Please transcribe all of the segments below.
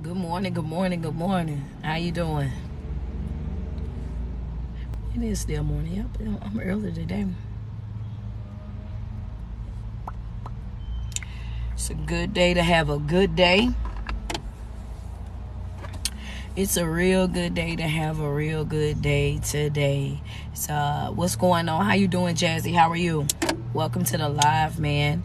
Good morning, good morning, good morning. How you doing? It is still morning. Yep, I'm early today. It's a good day to have a good day. It's a real good day to have a real good day today. So, what's going on? How you doing, Jazzy? How are you? Welcome to the live, man.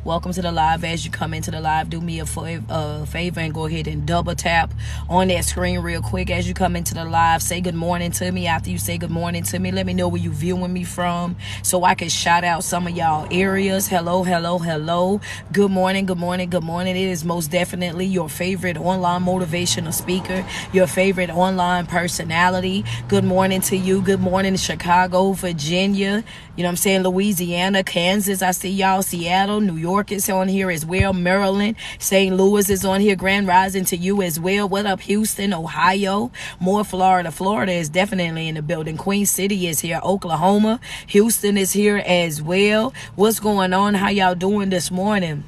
Welcome to the live. As you come into the live, do me a favor and go ahead and double tap on that screen real quick as you come into the live. Say good morning to me. After you say good morning to me, let me know where you viewing me from so I can shout out some of y'all areas. Hello, hello, hello. Good morning, good morning, good morning. It is most definitely your favorite online motivational speaker, your favorite online personality. Good morning to you. Good morning, Chicago, Virginia. You know what I'm saying? Louisiana, Kansas. I see y'all. Seattle, New York is on here as well. Maryland, St. Louis is on here. Grand rising to you as well. What up, Houston, Ohio? More Florida. Florida is definitely in the building. Queen City is here. Oklahoma. Houston is here as well. What's going on? How y'all doing this morning?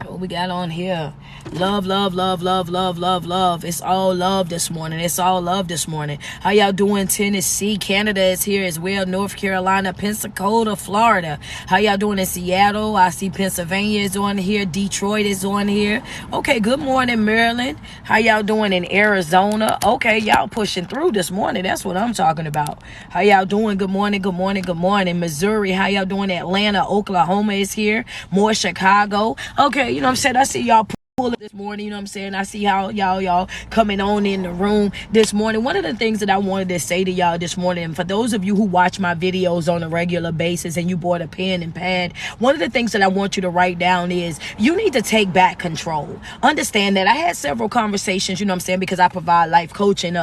What we got on here? Love, love, love, love, love, love, love. It's all love this morning. It's all love this morning. How y'all doing? Tennessee, Canada is here as well. North Carolina, Pensacola, Florida. How y'all doing in Seattle? I see Pennsylvania is on here. Detroit is on here. Okay, good morning, Maryland. How y'all doing in Arizona? Okay, y'all pushing through this morning. That's what I'm talking about. How y'all doing? Good morning, good morning, good morning. Missouri, how y'all doing? Atlanta, Oklahoma is here. More Chicago. Okay, you know what I'm saying? I see y'all pull up this morning, you know what I'm saying? I see how y'all coming on in the room this morning. One of the things that I wanted to say to y'all this morning, and for those of you who watch my videos on a regular basis and you bought a pen and pad, one of the things that I want you to write down is you need to take back control. Understand that I had several conversations, you know what I'm saying, because I provide life coaching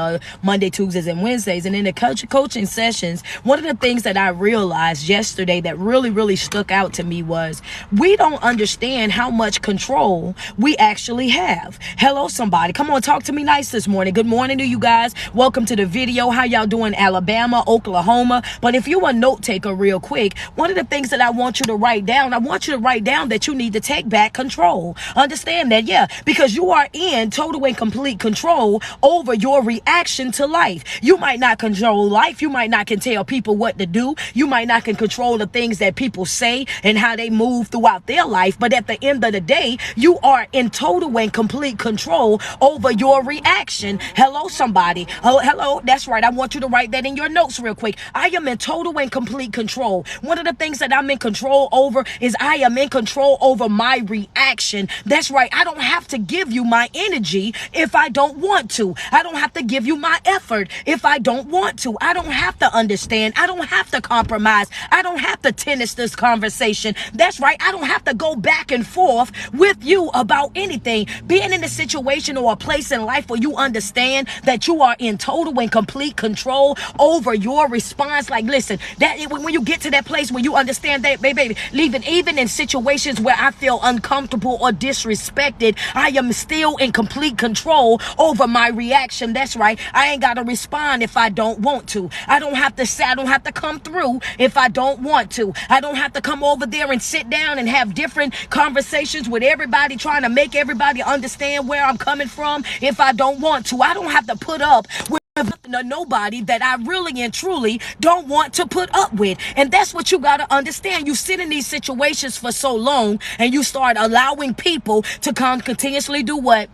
Monday, Tuesdays, and Wednesdays. And in the coaching sessions, one of the things that I realized yesterday that really stuck out to me was we don't understand how much control we actually have. Hello, somebody. Come on, talk to me nice this morning. Good morning to you guys. Welcome to the video. How y'all doing? Alabama, Oklahoma. But if you're a note taker real quick, one of the things that I want you to write down, I want you to write down that you need to take back control. Understand that, yeah, because you are in total and complete control over your reaction to life. You might not control life. You might not can tell people what to do. You might not can control the things that people say and how they move throughout their life. But at the end of the day, you are in total and complete control over your reaction. Hello, somebody. Oh, hello. That's right. I want you to write that in your notes real quick. I am in total and complete control. One of the things that I'm in control over is I am in control over my reaction. That's right. I don't have to give you my energy if I don't want to. I don't have to give you my effort if I don't want to. I don't have to understand. I don't have to compromise. I don't have to tennis this conversation. That's right. I don't have to go back and forth with you about anything. Being in a situation or a place in life where you understand that you are in total and complete control over your response. Like, listen, that when you get to that place where you understand that, baby, even in situations where I feel uncomfortable or disrespected, I am still in complete control over my reaction. That's right. I ain't got to respond if I don't want to. I don't have to say, I don't have to come through if I don't want to. I don't have to come over there and sit down and have different conversations with everybody, trying to make everybody understand where I'm coming from if I don't want to. I don't have to put up with nobody that I really and truly don't want to put up with. And that's what you got to understand. You sit in these situations for so long and you start allowing people to continuously do what?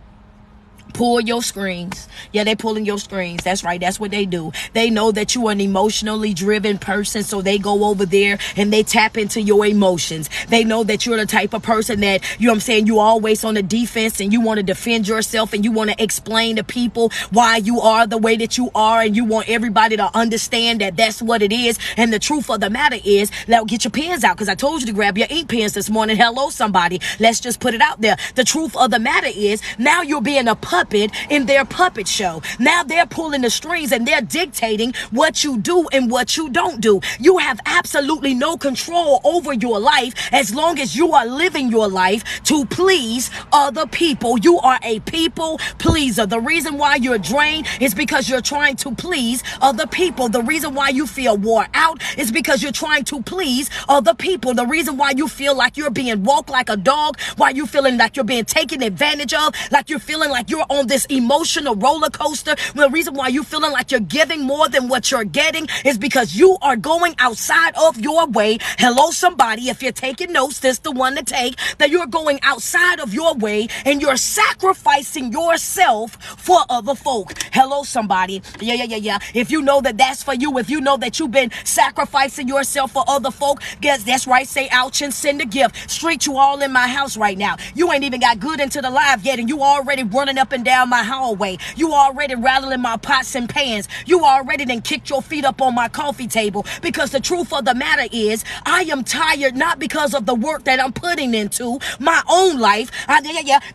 Pull your strings. Yeah, they pulling your strings. That's right. That's what they do. They know that you are an emotionally driven person, so they go over there and they tap into your emotions. They know that you're the type of person that, you know what I'm saying, you always on the defense and you want to defend yourself and you want to explain to people why you are the way that you are, and you want everybody to understand that that's what it is. And the truth of the matter is, now get your pens out, because I told you to grab your ink pens this morning. Hello, somebody. Let's just put it out there. The truth of the matter is, now you're being a puppet puppet in their puppet show. Now they're pulling the strings and they're dictating what you do and what you don't do. You have absolutely no control over your life as long as you are living your life to please other people. You are a people pleaser. The reason why you're drained is because you're trying to please other people. The reason why you feel wore out is because you're trying to please other people. The reason why you feel like you're being walked like a dog, why you feeling like you're being taken advantage of, like you're feeling like you're on this emotional roller coaster. The reason why you're feeling like you're giving more than what you're getting is because you are going outside of your way. Hello, somebody. If you're taking notes, this is the one to take. That you're going outside of your way and you're sacrificing yourself for other folk. Hello, somebody. Yeah. If you know that that's for you, if you know that you've been sacrificing yourself for other folk, guess that's right. Say ouch and send a gift. Street, you all in my house right now. You ain't even got good into the live yet, and you already running up and down my hallway. You already rattling my pots and pans. You already done kicked your feet up on my coffee table, because the truth of the matter is I am tired, not because of the work that I'm putting into my own life.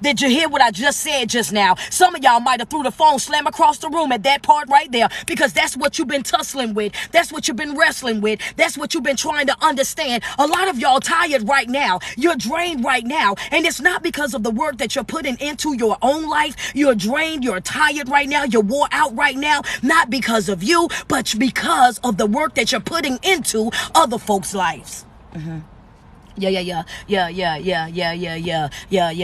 Did you hear what I just said just now? Some of y'all might have threw the phone slam across the room at that part right there, because that's what you've been tussling with. That's what you've been wrestling with. That's what you've been trying to understand. A lot of y'all tired right now. You're drained right now. And it's not because of the work that you're putting into your own life. You're drained. You're tired right now. You're wore out right now. Not because of you, but because of the work that you're putting into other folks' lives. Yeah.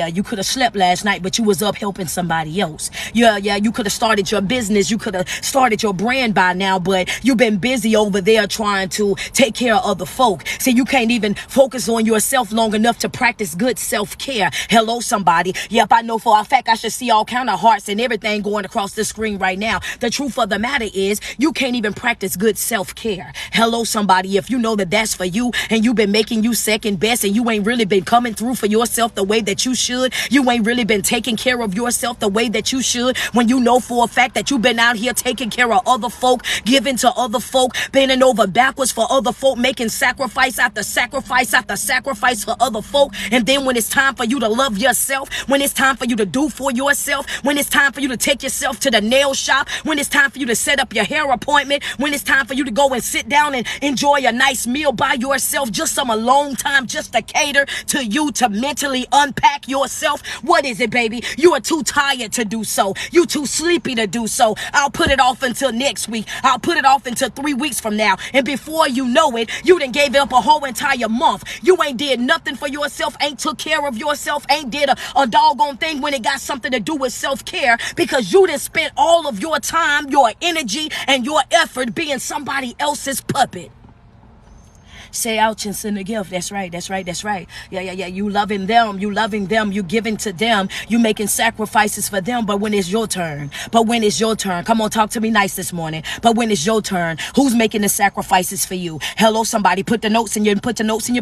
You could have slept last night, but you was up helping somebody else. Yeah. You could have started your business. You could have started your brand by now, but you've been busy over there trying to take care of other folk. See, you can't even focus on yourself long enough to practice good self-care. Hello, somebody. Yep, I know for a fact I should see all kind of hearts and everything going across the screen right now. The truth of the matter is you can't even practice good self-care. Hello, somebody. If you know that that's for you and you've been making you second best and you ain't really been coming through for yourself the way that you should, you ain't really been taking care of yourself the way that you should, when you know for a fact that you've been out here taking care of other folk, giving to other folk, bending over backwards for other folk, making sacrifice after sacrifice after sacrifice for other folk, and then when it's time for you to love yourself, when it's time for you to do for yourself, when it's time for you to take yourself to the nail shop, when it's time for you to set up your hair appointment, when it's time for you to go and sit down and enjoy a nice meal by yourself, just some alone time, just to cater to you, to mentally unpack yourself. What is it, baby? You are too tired to do so. You too sleepy to do so. I'll put it off until next week. I'll put it off until 3 weeks from now. And before you know it, you done gave it up a whole entire month. You ain't did nothing for yourself, ain't took care of yourself, ain't did a doggone thing when it got something to do with self-care, because you done spent all of your time, your energy, and your effort being somebody else's puppet. Say ouch and send a gift. That's right. Yeah. You loving them. You giving to them. You making sacrifices for them. But when it's your turn, come on, talk to me nice this morning. But when it's your turn, who's making the sacrifices for you? Hello, somebody. Put the notes in your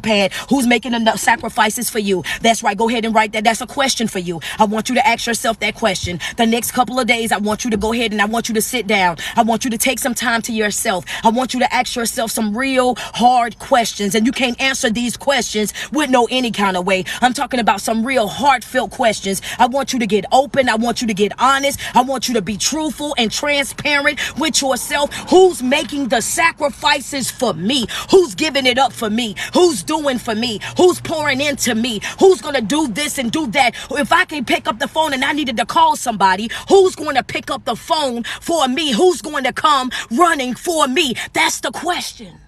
pad. Who's making the sacrifices for you? That's right. Go ahead and write that. That's a question for you. I want you to ask yourself that question. The next couple of days, I want you to go ahead and I want you to sit down. I want you to take some time to yourself. I want you to ask yourself some real hard questions. And you can't answer these questions with no any kind of way. I'm talking about some real heartfelt questions. I want you to get open. I want you to get honest. I want you to be truthful and transparent with yourself. Who's making the sacrifices for me? Who's giving it up for me? Who's doing for me? Who's pouring into me? Who's going to do this and do that? If I can pick up the phone and I needed to call somebody, who's going to pick up the phone for me? Who's going to come running for me? That's the question.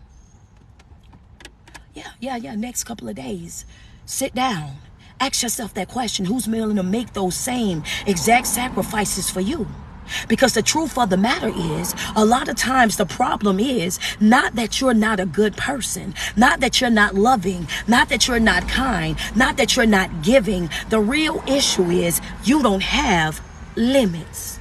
Yeah. Next couple of days, sit down. Ask yourself that question. Who's willing to make those same exact sacrifices for you? Because the truth of the matter is, a lot of times the problem is not that you're not a good person, not that you're not loving, not that you're not kind, not that you're not giving. The real issue is you don't have limits.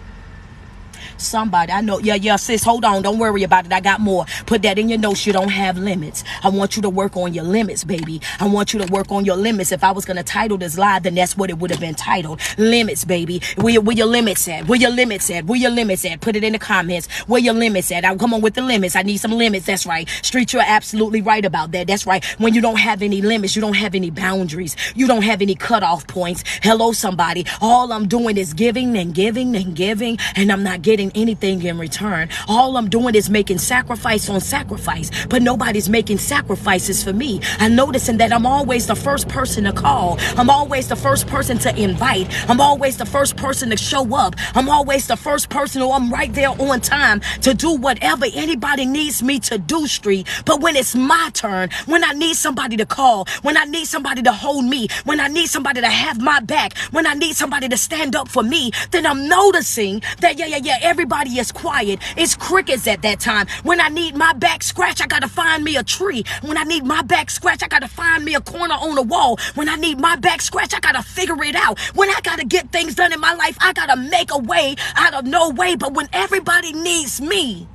Somebody, I know. Yeah, sis, hold on. Don't worry about it. I got more. Put that in your notes. You don't have limits. I want you to work on your limits, baby. I want you to work on your limits. If I was going to title this live, then that's what it would have been titled. Limits, baby. Where your limits at? Where your limits at? Where your limits at? Put it in the comments. Where your limits at? I'll come on with the limits. I need some limits. That's right. Street, you're absolutely right about that. That's right. When you don't have any limits, you don't have any boundaries. You don't have any cutoff points. Hello, somebody. All I'm doing is giving and giving and giving, and I'm not getting anything in return. All I'm doing is making sacrifice on sacrifice, but nobody's making sacrifices for me. I'm noticing that I'm always the first person to call. I'm always the first person to invite. I'm always the first person to show up. I'm always the first person who I'm right there on time to do whatever anybody needs me to do, Street. But when it's my turn, when I need somebody to call, when I need somebody to hold me, when I need somebody to have my back, when I need somebody to stand up for me, then I'm noticing that, everybody is quiet. It's crickets at that time. When I need my back scratched, I gotta find me a tree. When I need my back scratched, I gotta find me a corner on the wall. When I need my back scratched, I gotta figure it out. When I gotta get things done in my life, I gotta make a way out of no way. But when everybody needs me,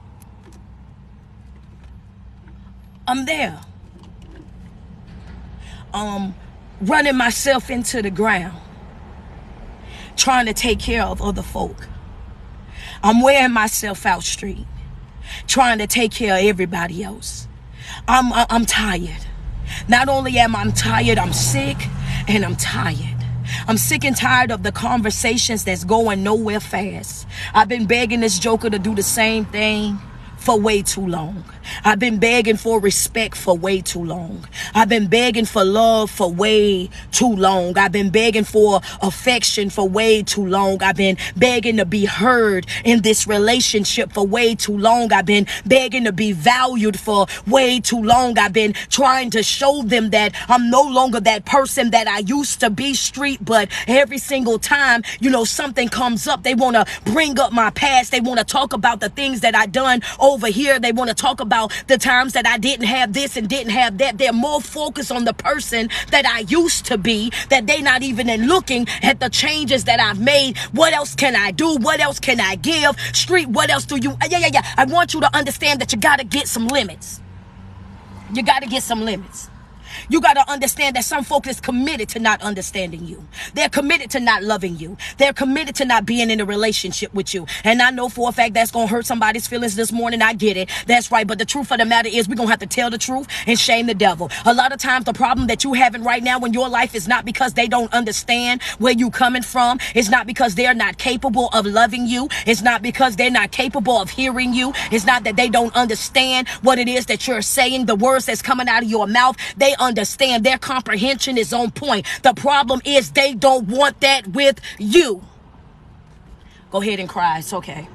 I'm there. Running myself into the ground, trying to take care of other folk. I'm wearing myself out, Street, trying to take care of everybody else. I'm tired. Not only am I tired, I'm sick and I'm tired. I'm sick and tired of the conversations that's going nowhere fast. I've been begging this joker to do the same thing for way too long. I've been begging for respect for way too long. I've been begging for love for way too long. I've been begging for affection for way too long. I've been begging to be heard in this relationship for way too long. I've been begging to be valued for way too long. I've been trying to show them that I'm no longer that person that I used to be, Street. But every single time, something comes up, they want to bring up my past. They want to talk about the things that I done over here. They want to talk about the times that I didn't have this and didn't have that. They're more focused on the person that I used to be, that they not even looking at the changes that I've made. What else can I do? What else can I give? Street, what else do you? I want you to understand that you got to get some limits. You got to get some limits. You got to understand that some folks is committed to not understanding you. They're committed to not loving you. They're committed to not being in a relationship with you. And I know for a fact that's going to hurt somebody's feelings this morning. I get it. That's right. But the truth of the matter is we're going to have to tell the truth and shame the devil. A lot of times the problem that you having right now in your life is not because they don't understand where you coming from. It's not because they're not capable of loving you. It's not because they're not capable of hearing you. It's not that they don't understand what it is that you're saying. The words that's coming out of your mouth, they understand. Their comprehension is on point. The problem is they don't want that with you. Go ahead and cry. It's okay.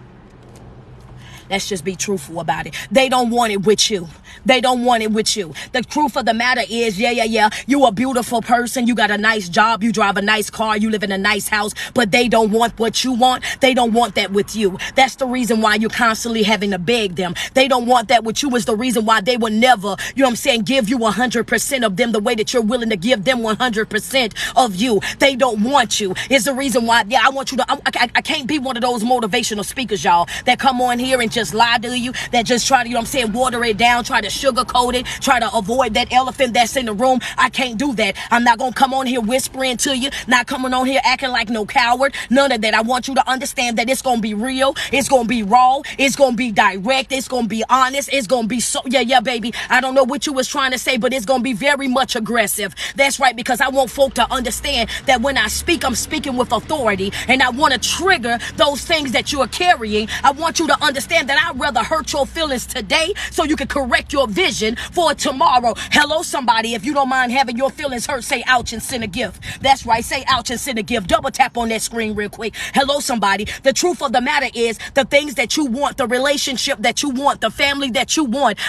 Let's just be truthful about it. They don't want it with you. They don't want it with you. The truth of the matter is, you a beautiful person. You got a nice job. You drive a nice car. You live in a nice house. But they don't want what you want. They don't want that with you. That's the reason why you're constantly having to beg them. They don't want that with you. Is the reason why they will never, give you 100% of them the way that you're willing to give them 100% of you. They don't want you. Is the reason why, I want you to, I can't be one of those motivational speakers, y'all, that come on here and just lie to you, that just try to, water it down, try to sugarcoat it, try to avoid that elephant that's in the room. I can't do that. I'm not going to come on here whispering to you, not coming on here acting like no coward, none of that. I want you to understand that it's going to be real. It's going to be raw. It's going to be direct. It's going to be honest. It's going to be so, baby. I don't know what you was trying to say, but it's going to be very much aggressive. That's right, because I want folk to understand that when I speak, I'm speaking with authority, and I want to trigger those things that you are carrying. I want you to understand that I'd rather hurt your feelings today so you can correct your vision for tomorrow. Hello, somebody. If you don't mind having your feelings hurt, say ouch and send a gift. That's right. Say ouch and send a gift. Double tap on that screen real quick. Hello, somebody. The truth of the matter is the things that you want, the relationship that you want, the family that you want,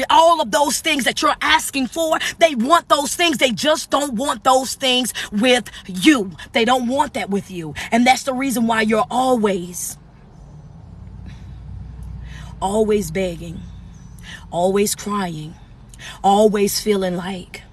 all of those things that you're asking for, they want those things. They just don't want those things with you. They don't want that with you. And that's the reason why you're always begging, always crying, always feeling like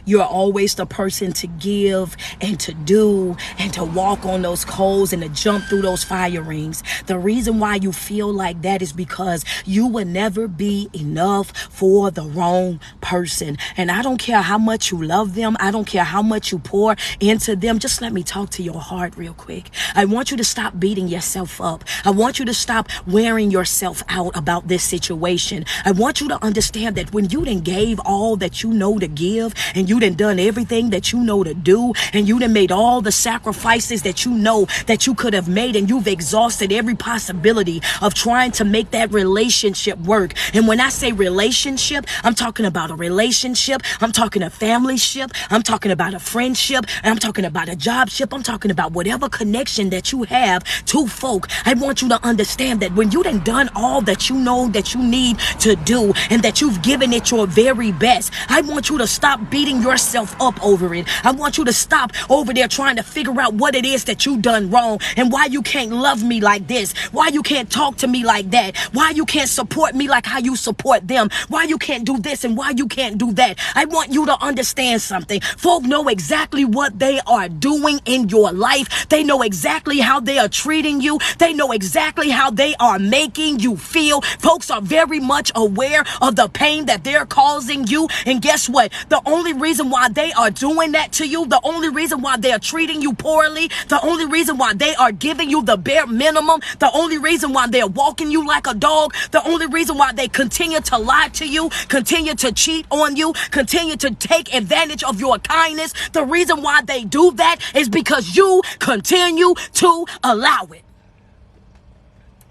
You're always the person to give and to do and to walk on those coals and to jump through those fire rings. The reason why you feel like that is because you will never be enough for the wrong person. And I don't care how much you love them. I don't care how much you pour into them. Just let me talk to your heart real quick. I want you to stop beating yourself up. I want you to stop wearing yourself out about this situation. I want you to understand that when you done gave all that you know to give, and you done done everything that you know to do, and you done made all the sacrifices that you know that you could have made, and you've exhausted every possibility of trying to make that relationship work. And when I say relationship, I'm talking about a relationship. I'm talking a family ship. I'm talking about a friendship. And I'm talking about a job ship. I'm talking about whatever connection that you have to folk. I want you to understand that when you done all that you know that you need to do, and that you've given it your very best, I want you to stop beating yourself up over it. I want you to stop over there trying to figure out what it is that you done wrong, and why you can't love me like this, why you can't talk to me like that, why you can't support me like how you support them, why you can't do this and why you can't do that. I want you to understand something. Folk know exactly what they are doing in your life. They know exactly how they are treating you. They know exactly how they are making you feel. Folks are very much aware of the pain that they're causing you. And guess what? The only reason why they are doing that to you, the only reason why they are treating you poorly, the only reason why they are giving you the bare minimum, the only reason why they're walking you like a dog, the only reason why they continue to lie to you, continue to cheat on you, continue to take advantage of your kindness, the reason why they do that is because you continue to allow it.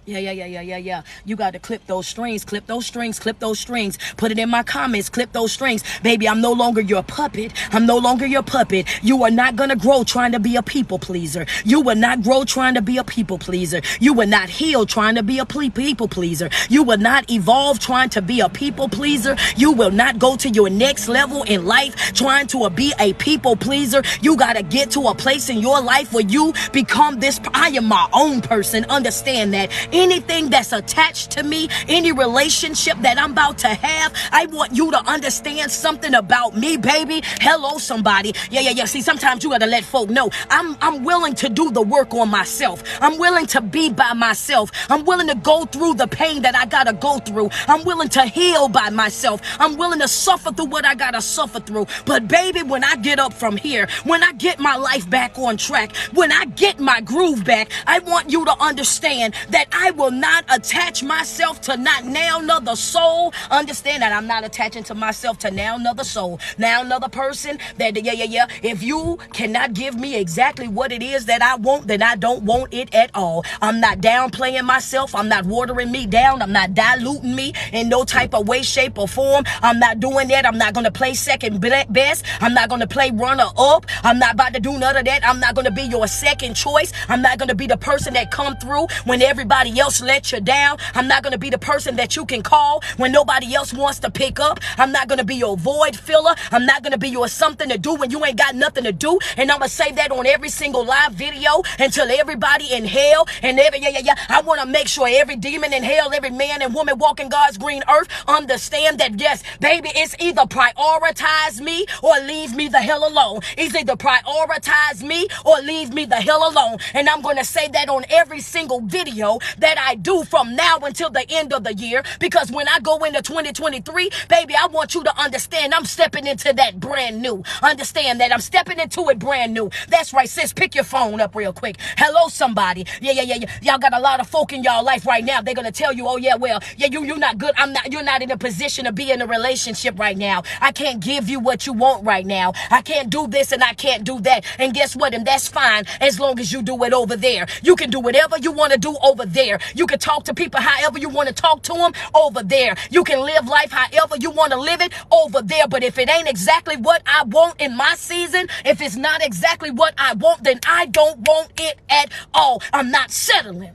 Yeah. You got to clip those strings, clip those strings, clip those strings. Put it in my comments, clip those strings. Baby, I'm no longer your puppet. I'm no longer your puppet. You are not going to grow trying to be a people pleaser. You will not grow trying to be a people pleaser. You will not heal trying to be a people pleaser. You will not evolve trying to be a people pleaser. You will not go to your next level in life trying to be a people pleaser. You got to get to a place in your life where you become this. I am my own person. Understand that. Anything that's attached to me, any relationship that I'm about to have, I want you to understand something about me, baby. Hello, somebody. Yeah. See, sometimes you got to let folk know I'm willing to do the work on myself. I'm willing to be by myself. I'm willing to go through the pain that I got to go through. I'm willing to heal by myself. I'm willing to suffer through what I got to suffer through. But baby, when I get up from here, when I get my life back on track, when I get my groove back, I want you to understand that I will not attach myself to not now another soul. Understand that I'm not attaching to myself to now another soul, now another person. That if you cannot give me exactly what it is that I want, then I don't want it at all. I'm not downplaying myself. I'm not watering me down. I'm not diluting me in no type of way, shape, or form. I'm not doing that. I'm not going to play second best. I'm not going to play runner up. I'm not about to do none of that. I'm not going to be your second choice. I'm not going to be the person that come through when everybody else let you down. I'm not going to be the person that you can call when nobody else wants to pick up. I'm not going to be your void filler. I'm not going to be your something to do when you ain't got nothing to do. And I'm going to say that on every single live video until everybody in hell and I want to make sure every demon in hell, every man and woman walking God's green earth understand that yes, baby, it's either prioritize me or leave me the hell alone. It's either prioritize me or leave me the hell alone. And I'm going to say that on every single video that I do from now until the end of the year, because when I go into 2023, baby, I want you to understand I'm stepping into that brand new. Understand that I'm stepping into it brand new. That's right, sis. Pick your phone up real quick. Hello, somebody. Yeah. Y'all got a lot of folk in y'all life right now. They're gonna tell you, oh yeah, well, yeah, you're not good. You're not in a position to be in a relationship right now. I can't give you what you want right now. I can't do this and I can't do that. And guess what? And that's fine as long as you do it over there. You can do whatever you want to do over there. You can talk to people however you want to talk to them over there. You can live life however you want to live it over there. But if it ain't exactly what I want in my season, if it's not exactly what I want, then I don't want it at all. I'm not settling.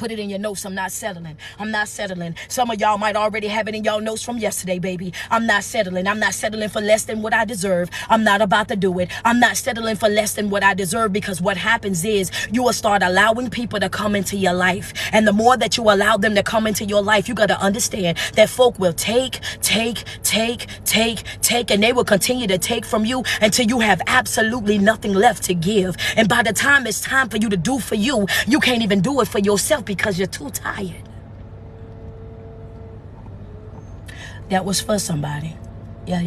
Put it in your notes. I'm not settling. I'm not settling. Some of y'all might already have it in y'all notes from yesterday, baby. I'm not settling. I'm not settling for less than what I deserve. I'm not about to do it. I'm not settling for less than what I deserve, because what happens is you will start allowing people to come into your life. And the more that you allow them to come into your life, you got to understand that folk will take, and they will continue to take from you until you have absolutely nothing left to give. And by the time it's time for you to do for you, you can't even do it for yourself because you're too tired. That was for somebody. Yeah.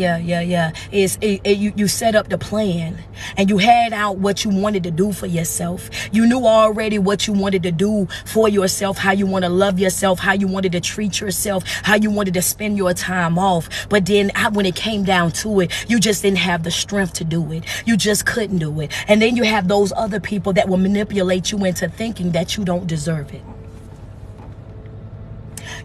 You set up the plan and you had out what you wanted to do for yourself. You knew already what you wanted to do for yourself, how you want to love yourself, how you wanted to treat yourself, how you wanted to spend your time off. But then when it came down to it, you just didn't have the strength to do it. You just couldn't do it. And then you have those other people that will manipulate you into thinking that you don't deserve it.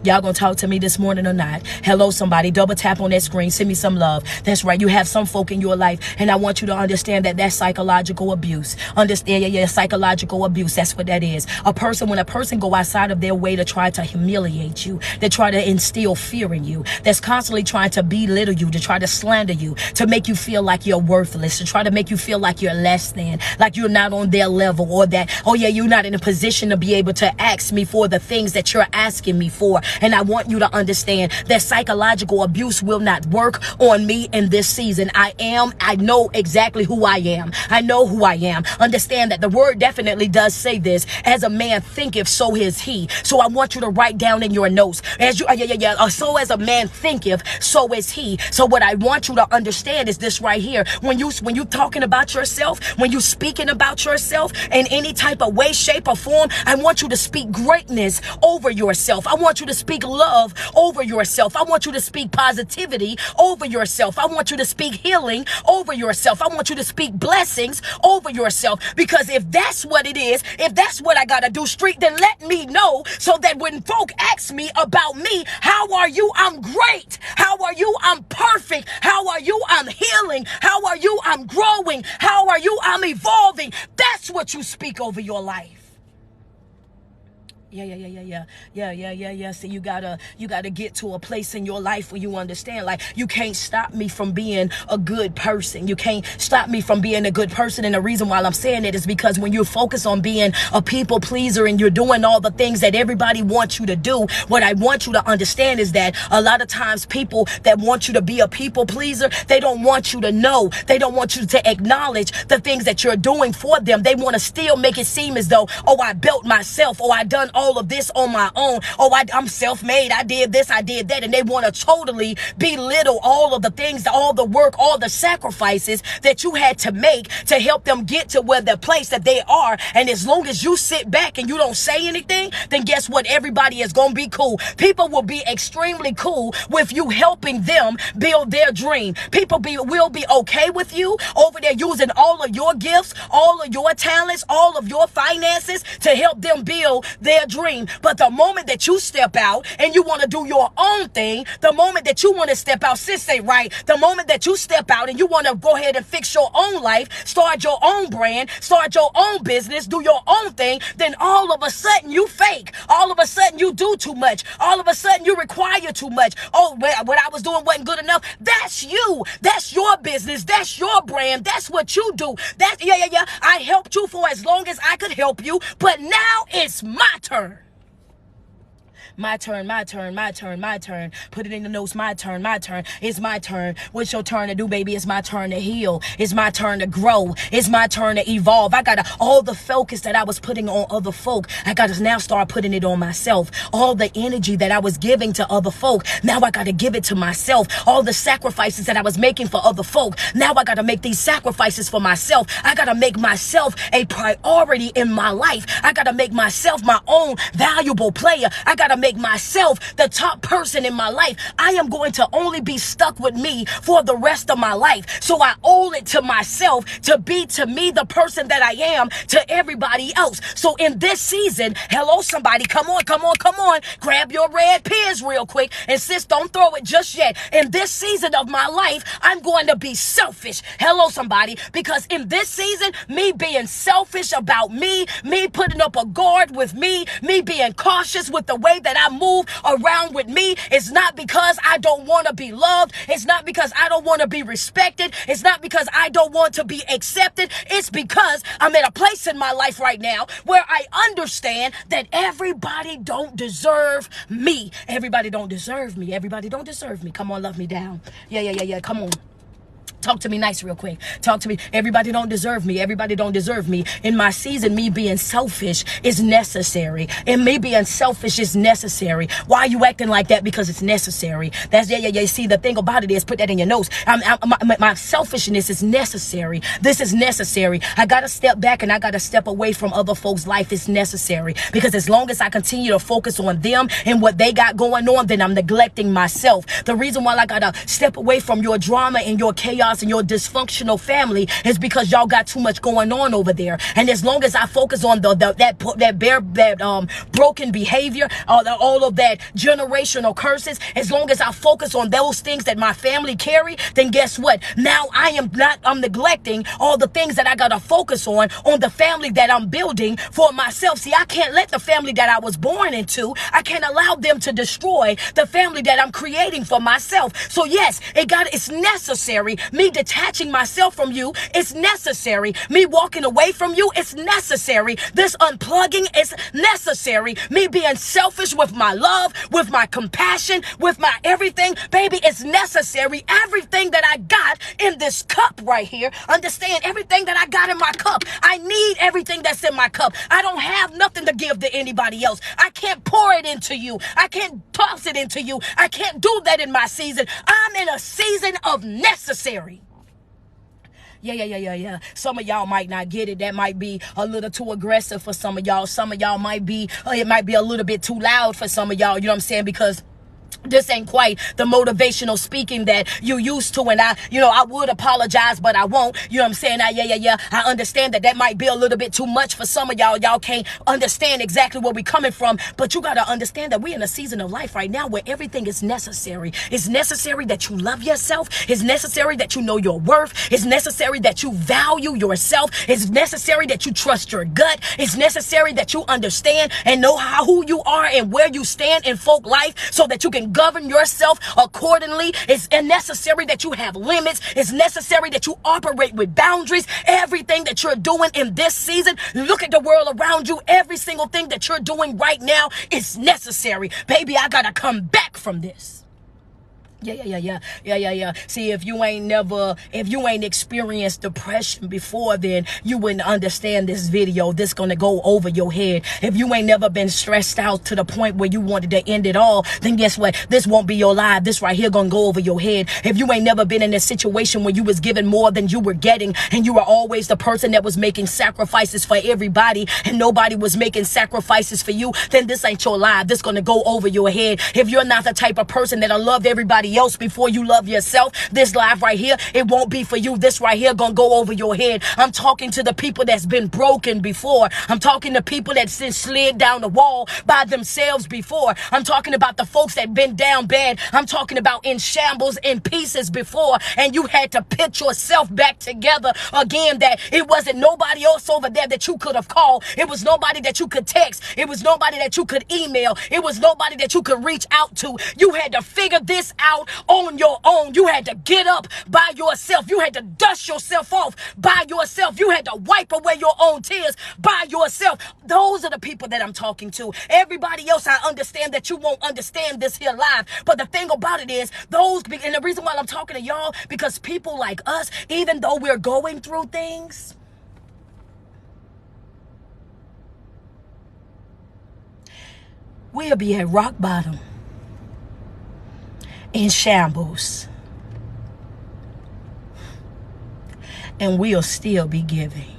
Y'all gonna talk to me this morning or not? Hello, somebody. Double tap on that screen. Send me some love. That's right. You have some folk in your life, and I want you to understand that that's psychological abuse. Understand? Yeah, psychological abuse. That's what that is. When a person go outside of their way to try to humiliate you, they try to instill fear in you, that's constantly trying to belittle you, to try to slander you, to make you feel like you're worthless, to try to make you feel like you're less than, like you're not on their level, or that, oh yeah, you're not in a position to be able to ask me for the things that you're asking me for. And I want you to understand that psychological abuse will not work on me in this season. I know exactly who I am. I know who I am. Understand that the word definitely does say this: as a man thinketh, so is he. So I want you to write down in your notes, so as a man thinketh, so is he. So what I want you to understand is this right here. When you talking about yourself, when you speaking about yourself in any type of way, shape, or form, I want you to speak greatness over yourself. I want you to speak love over yourself. I want you to speak positivity over yourself. I want you to speak healing over yourself. I want you to speak blessings over yourself. Because if that's what it is, if that's what I gotta do, street, then let me know, so that when folk ask me about me, how are you? I'm great. How are you? I'm perfect. How are you? I'm healing. How are you? I'm growing. How are you? I'm evolving. That's what you speak over your life. Yeah. See, you gotta get to a place in your life where you understand, like, you can't stop me from being a good person. You can't stop me from being a good person. And the reason why I'm saying it is because when you focus on being a people pleaser and you're doing all the things that everybody wants you to do, what I want you to understand is that a lot of times people that want you to be a people pleaser, they don't want you to know. They don't want you to acknowledge the things that you're doing for them. They want to still make it seem as though, oh, I built myself, or I done all of this on my own, oh, I'm self-made, I did this, I did that. And they want to totally belittle all of the things, all the work, all the sacrifices that you had to make to help them get to where the place that they are. And as long as you sit back and you don't say anything, then guess what? Everybody is gonna be cool. People will be extremely cool with you helping them build their dream. People will be okay with you over there using all of your gifts, all of your talents, all of your finances to help them build their dream. But the moment that you step out and you want to do your own thing, the moment that you want to step out, sis, say right, the moment that you step out and you want to go ahead and fix your own life, start your own brand, start your own business, do your own thing, then all of a sudden you fake. All of a sudden you do too much. All of a sudden you require too much. Oh, what I was doing wasn't good enough. That's you. That's your business. That's your brand. That's what you do. I helped you for as long as I could help you, but now it's my turn. My turn. Put it in the notes. My turn. It's my turn. What's your turn to do, baby? It's my turn to heal. It's my turn to grow. It's my turn to evolve. I gotta, all the focus that I was putting on other folk, I gotta now start putting it on myself. All the energy that I was giving to other folk, now I gotta give it to myself. All the sacrifices that I was making for other folk, now I gotta make these sacrifices for myself. I gotta make myself a priority in my life. I gotta make myself my own valuable player. I gotta make make myself the top person in my life, I am going to only be stuck with me for the rest of my life. So I owe it to myself to be to me the person that I am to everybody else. So in this season, hello somebody, come on, grab your red pens real quick, and sis, don't throw it just yet. In this season of my life, I'm going to be selfish. Hello somebody, because in this season, me being selfish about me putting up a guard with me being cautious with the way that I move around with me, it's not because I don't want to be loved. It's not because I don't want to be respected. It's not because I don't want to be accepted. It's because I'm at a place in my life right now where I understand that everybody don't deserve me. Everybody don't deserve me. Everybody don't deserve me. Come on, love me down. Yeah. Come on. Talk to me nice real quick. Talk to me. Everybody don't deserve me. Everybody don't deserve me. In my season, me being selfish is necessary. And me being selfish is necessary. Why are you acting like that? Because it's necessary. That's, yeah. See, the thing about it is, put that in your notes. My selfishness is necessary. This is necessary. I got to step back and I got to step away from other folks' life. It's necessary. Because as long as I continue to focus on them and what they got going on, then I'm neglecting myself. The reason why I got to step away from your drama and your chaos and your dysfunctional family is because y'all got too much going on over there. And as long as I focus on that broken behavior, all of that generational curses, as long as I focus on those things that my family carry, then guess what? Now I'm neglecting all the things that I gotta focus on the family that I'm building for myself. See, I can't let the family that I was born into, I can't allow them to destroy the family that I'm creating for myself. So yes, it's necessary. Me detaching myself from you, it's necessary. Me walking away from you, it's necessary. This unplugging is necessary. Me being selfish with my love, with my compassion, with my everything, baby, it's necessary. Everything that I got in this cup right here, understand everything that I got in my cup. I need everything that's in my cup. I don't have nothing to give to anybody else. I can't pour it into you. I can't toss it into you. I can't do that in my season. I'm in a season of necessary. Yeah. Some of y'all might not get it. That might be a little too aggressive for some of y'all. Some of y'all might be, it might be a little bit too loud for some of y'all. You know what I'm saying? Because this ain't quite the motivational speaking that you used to. And I would apologize, but I won't. You know what I'm saying? Yeah. I understand that might be a little bit too much for some of y'all. Y'all can't understand exactly where we're coming from. But you got to understand that we're in a season of life right now where everything is necessary. It's necessary that you love yourself. It's necessary that you know your worth. It's necessary that you value yourself. It's necessary that you trust your gut. It's necessary that you understand and know who you are and where you stand in folk life so that you can govern yourself accordingly. It's necessary that you have limits. It's necessary that you operate with boundaries. Everything that you're doing in this season, look at the world around you. Every single thing that you're doing right now is necessary. Baby, I gotta come back from this. Yeah. See, if you ain't experienced depression before, then you wouldn't understand this video. This gonna go over your head. If you ain't never been stressed out to the point where you wanted to end it all, then guess what? This won't be your life. This right here gonna go over your head. If you ain't never been in a situation where you was given more than you were getting, and you were always the person that was making sacrifices for everybody, and nobody was making sacrifices for you, then this ain't your life. This gonna go over your head. If you're not the type of person that'll love everybody else before you love yourself, this life right here, it won't be for you. This right here gonna go over your head. I'm talking to the people that's been broken before. I'm talking to people that slid down the wall by themselves before. I'm talking about the folks that been down bad. I'm talking about in shambles, in pieces before, and you had to put yourself back together again, that it wasn't nobody else over there that you could have called. It was nobody that you could text. It was nobody that you could email. It was nobody that you could reach out to. You had to figure this out on your own. You had to get up by yourself. You had to dust yourself off by yourself. You had to wipe away your own tears by yourself. Those are the people that I'm talking to. Everybody else, I understand that you won't understand this here live. But the thing about it is, and the reason why I'm talking to y'all, because people like us, even though we're going through things, we'll be at rock bottom, in shambles, and we'll still be giving.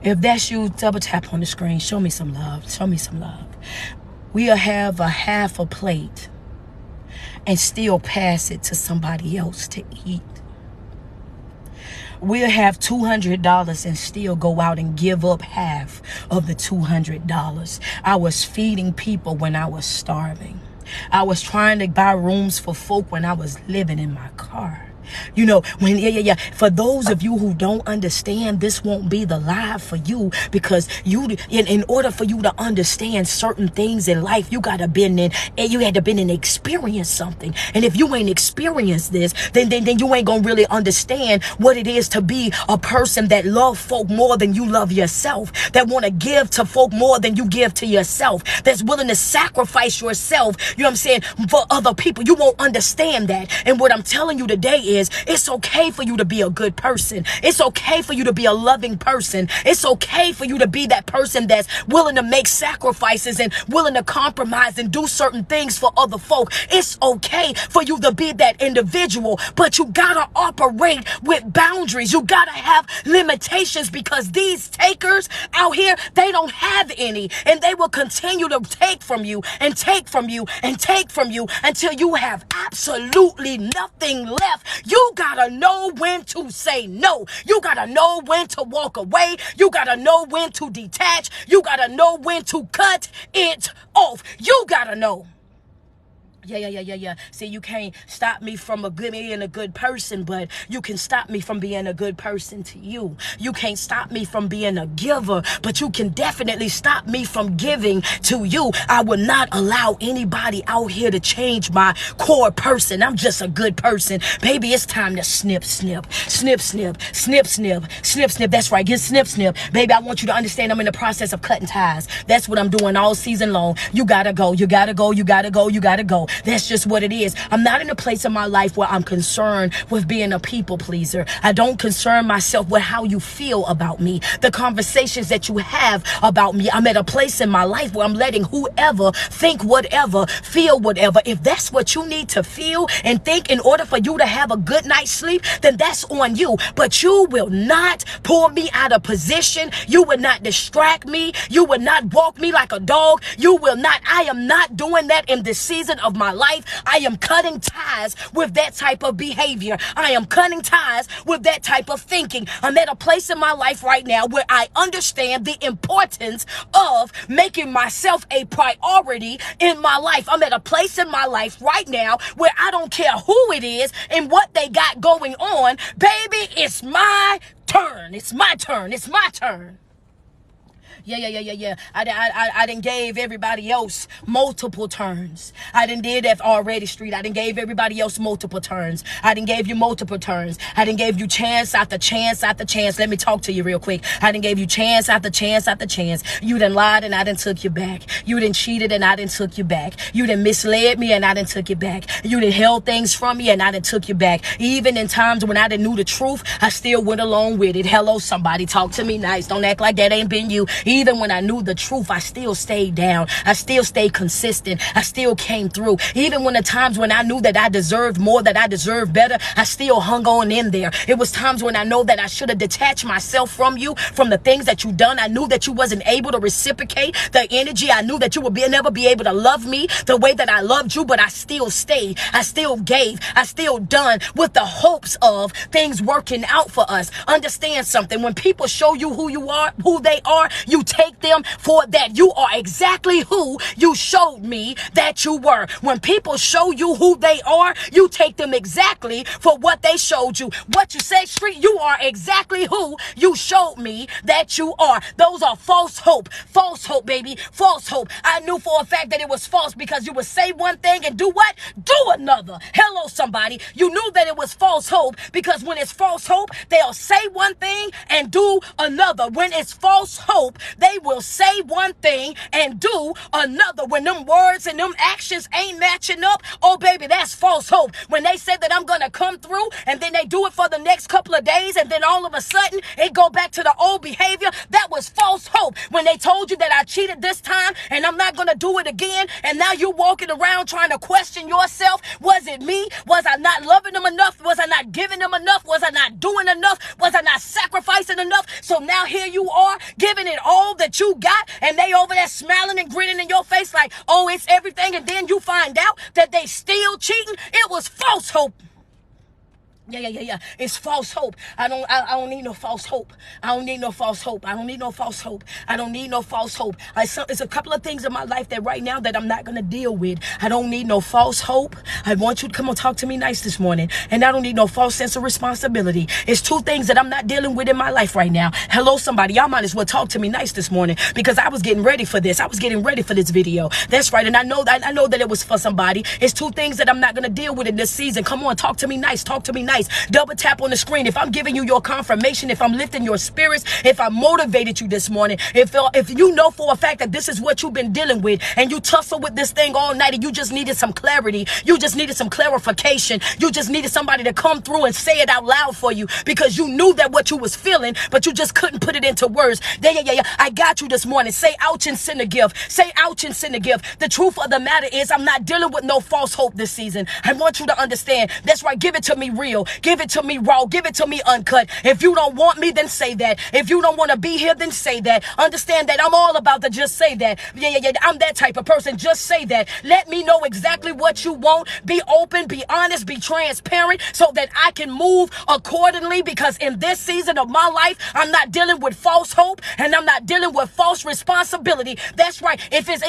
If that's you, double tap on the screen. Show me some love. Show me some love. We'll have a half a plate and still pass it to somebody else to eat. We'll have $200 and still go out and give up half of the $200. I was feeding people when I was starving. I was trying to buy rooms for folk when I was living in my car. You know, when, for those of you who don't understand, this won't be the live for you, because in order for you to understand certain things in life, you had to been and experience something. And if you ain't experienced this, then you ain't gonna really understand what it is to be a person that love folk more than you love yourself, that want to give to folk more than you give to yourself, that's willing to sacrifice yourself, you know what I'm saying, for other people. You won't understand that. And what I'm telling you today is, it's okay for you to be a good person. It's okay for you to be a loving person. It's okay for you to be that person that's willing to make sacrifices and willing to compromise and do certain things for other folk. It's okay for you to be that individual, but you gotta operate with boundaries. You gotta have limitations, because these takers out here, they don't have any, and they will continue to take from you and take from you and take from you until you have absolutely nothing left. You gotta know when to say no. You gotta know when to walk away. You gotta know when to detach. You gotta know when to cut it off. You gotta know. Yeah. See, you can't stop me from being a good person, but you can stop me from being a good person to you. You can't stop me from being a giver, but you can definitely stop me from giving to you. I will not allow anybody out here to change my core person. I'm just a good person. Baby, it's time to snip. That's right. Get snip. Baby, I want you to understand I'm in the process of cutting ties. That's what I'm doing all season long. You gotta go. That's just what it is. I'm not in a place in my life where I'm concerned with being a people pleaser. I don't concern myself with how you feel about me, the conversations that you have about me. I'm at a place in my life where I'm letting whoever think whatever, feel whatever. If that's what you need to feel and think in order for you to have a good night's sleep, then that's on you. But you will not pull me out of position. You will not distract me. You will not walk me like a dog. You will not. I am not doing that in this season of my life. I am cutting ties with that type of behavior. I am cutting ties with that type of thinking. I'm at a place in my life right now where I understand the importance of making myself a priority in my life. I'm at a place in my life right now where I don't care who it is and what they got going on. Baby, it's my turn. It's my turn. It's my turn. Yeah. I done gave everybody else multiple turns. I done did that already, street. I done gave everybody else multiple turns. I done gave you multiple turns. I done gave you chance after chance after chance. Let me talk to you real quick. I done gave you chance after chance after chance. You done lied and I done took you back. You done cheated and I done took you back. You done misled me and I done took you back. You done held things from me and I done took you back. Even in times when I done knew the truth, I still went along with it. Hello, somebody, talk to me nice. Don't act like that ain't been you. Even when I knew the truth, I still stayed down. I still stayed consistent. I still came through. Even when the times when I knew that I deserved more, that I deserved better, I still hung on in there. It was times when I know that I should have detached myself from you, from the things that you done. I knew that you wasn't able to reciprocate the energy. I knew that you would never be able to love me the way that I loved you, but I still stayed. I still gave. I still done with the hopes of things working out for us. Understand something. When people show you who you are, who they are, you take them for that. You are exactly who you showed me that you were. When people show you who they are, you take them exactly for what they showed you. What you say, street, you are exactly who you showed me that you are. Those are false hope, baby, false hope. I knew for a fact that it was false because you would say one thing and do what? Do another. Hello, somebody. You knew that it was false hope because when it's false hope, they'll say one thing and do another. When it's false hope, They will say one thing and do another. When them words and them actions ain't matching up, oh baby, that's false hope. When they said that I'm gonna come through and then they do it for the next couple of days and then all of a sudden it go back to the old behavior, that was false hope. When they told you that I cheated this time and I'm not gonna do it again, and now you're walking around trying to question yourself. Was it me? Was I not loving them enough? Was I not giving them enough? Was I not doing enough? Was I not sacrificing enough? So now here you are giving it all that you got, and they over there smiling and grinning in your face like, oh, it's everything, and then you find out that they still cheating. It was false hope. Yeah. It's false hope. I don't need no false hope. I don't need no false hope. I don't need no false hope. I don't need no false hope. It's a couple of things in my life that right now that I'm not going to deal with. I don't need no false hope. I want you to come on, talk to me nice this morning. And I don't need no false sense of responsibility. It's two things that I'm not dealing with in my life right now. Hello, somebody. Y'all might as well talk to me nice this morning because I was getting ready for this. I was getting ready for this video. That's right. And I know that it was for somebody. It's two things that I'm not going to deal with in this season. Come on, talk to me nice. Talk to me nice. Double tap on the screen. If I'm giving you your confirmation, if I'm lifting your spirits, if I motivated you this morning, if you know for a fact that this is what you've been dealing with and you tussle with this thing all night and you just needed some clarity, you just needed some clarification, you just needed somebody to come through and say it out loud for you because you knew that what you was feeling, but you just couldn't put it into words. Yeah. I got you this morning. Say ouch and send a gift. Say ouch and send a gift. The truth of the matter is I'm not dealing with no false hope this season. I want you to understand. That's right. Give it to me real. Give it to me raw. Give it to me uncut. If you don't want me, then say that. If you don't want to be here, then say that. Understand that I'm all about to just say that. Yeah. I'm that type of person. Just say that. Let me know exactly what you want. Be open, be honest, be transparent so that I can move accordingly, because in this season of my life, I'm not dealing with false hope and I'm not dealing with false responsibility. That's right. If it's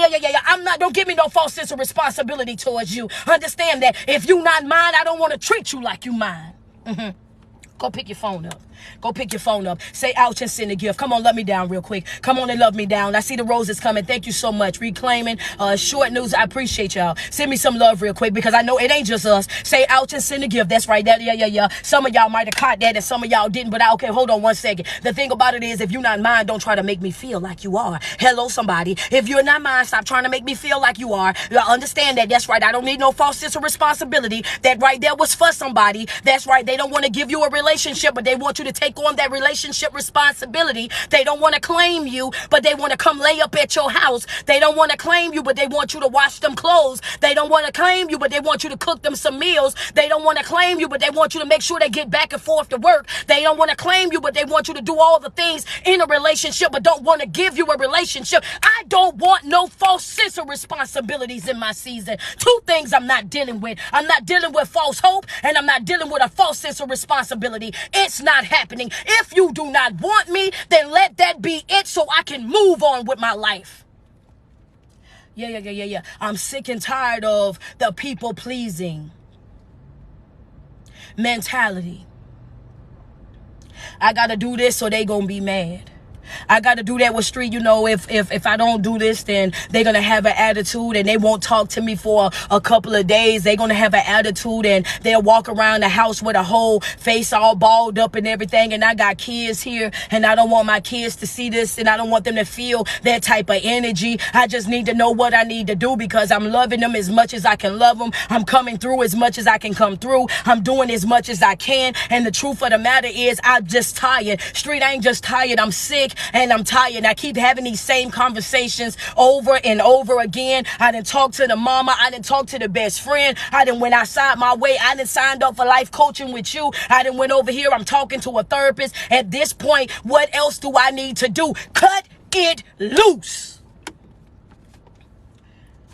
don't give me no false sense of responsibility towards you. Understand that if you not mine, I don't want to treat you like you mine. Go pick your phone up. Go pick your phone up. Say ouch and send a gift. Come on, love me down real quick. Come on and love me down. I see the roses coming. Thank you so much. Reclaiming short news. I appreciate y'all. Send me some love real quick because I know it ain't just us. Say ouch and send a gift. That's right. Yeah. Some of y'all might have caught that and some of y'all didn't. But okay, hold on one second. The thing about it is, if you're not mine, don't try to make me feel like you are. Hello, somebody. If you're not mine, stop trying to make me feel like you are. Understand that. That's right. I don't need no false sense of responsibility. That right there was for somebody. That's right. They don't want to give you a relationship, but they want you to take on that relationship responsibility. They don't want to claim you, but they want to come lay up at your house. They don't want to claim you, but they want you to wash them clothes. They don't want to claim you, but they want you to cook them some meals. They don't want to claim you, but they want you to make sure they get back and forth to work. They don't want to claim you, but they want you to do all the things in a relationship, but don't want to give you a relationship. I don't want no false sense of responsibilities in my season. Two things I'm not dealing with. I'm not dealing with false hope, and I'm not dealing with a false sense of responsibility. It's not happening. If you do not want me, then let that be it so I can move on with my life. Yeah. I'm sick and tired of the people pleasing mentality. I gotta do this so they gonna be mad. I got to do that with street. If I don't do this, then they're going to have an attitude and they won't talk to me for a couple of days. They're going to have an attitude and they'll walk around the house with a whole face all balled up and everything. And I got kids here and I don't want my kids to see this and I don't want them to feel that type of energy. I just need to know what I need to do because I'm loving them as much as I can love them. I'm coming through as much as I can come through. I'm doing as much as I can. And the truth of the matter is I'm just tired. Street, I ain't just tired. I'm sick. And I'm tired. I keep having these same conversations over and over again. I didn't talk to the mama. I didn't talk to the best friend. I didn't went outside my way. I didn't signed up for life coaching with you. I didn't went over here. I'm talking to a therapist. At this point, what else do I need to do? Cut it loose.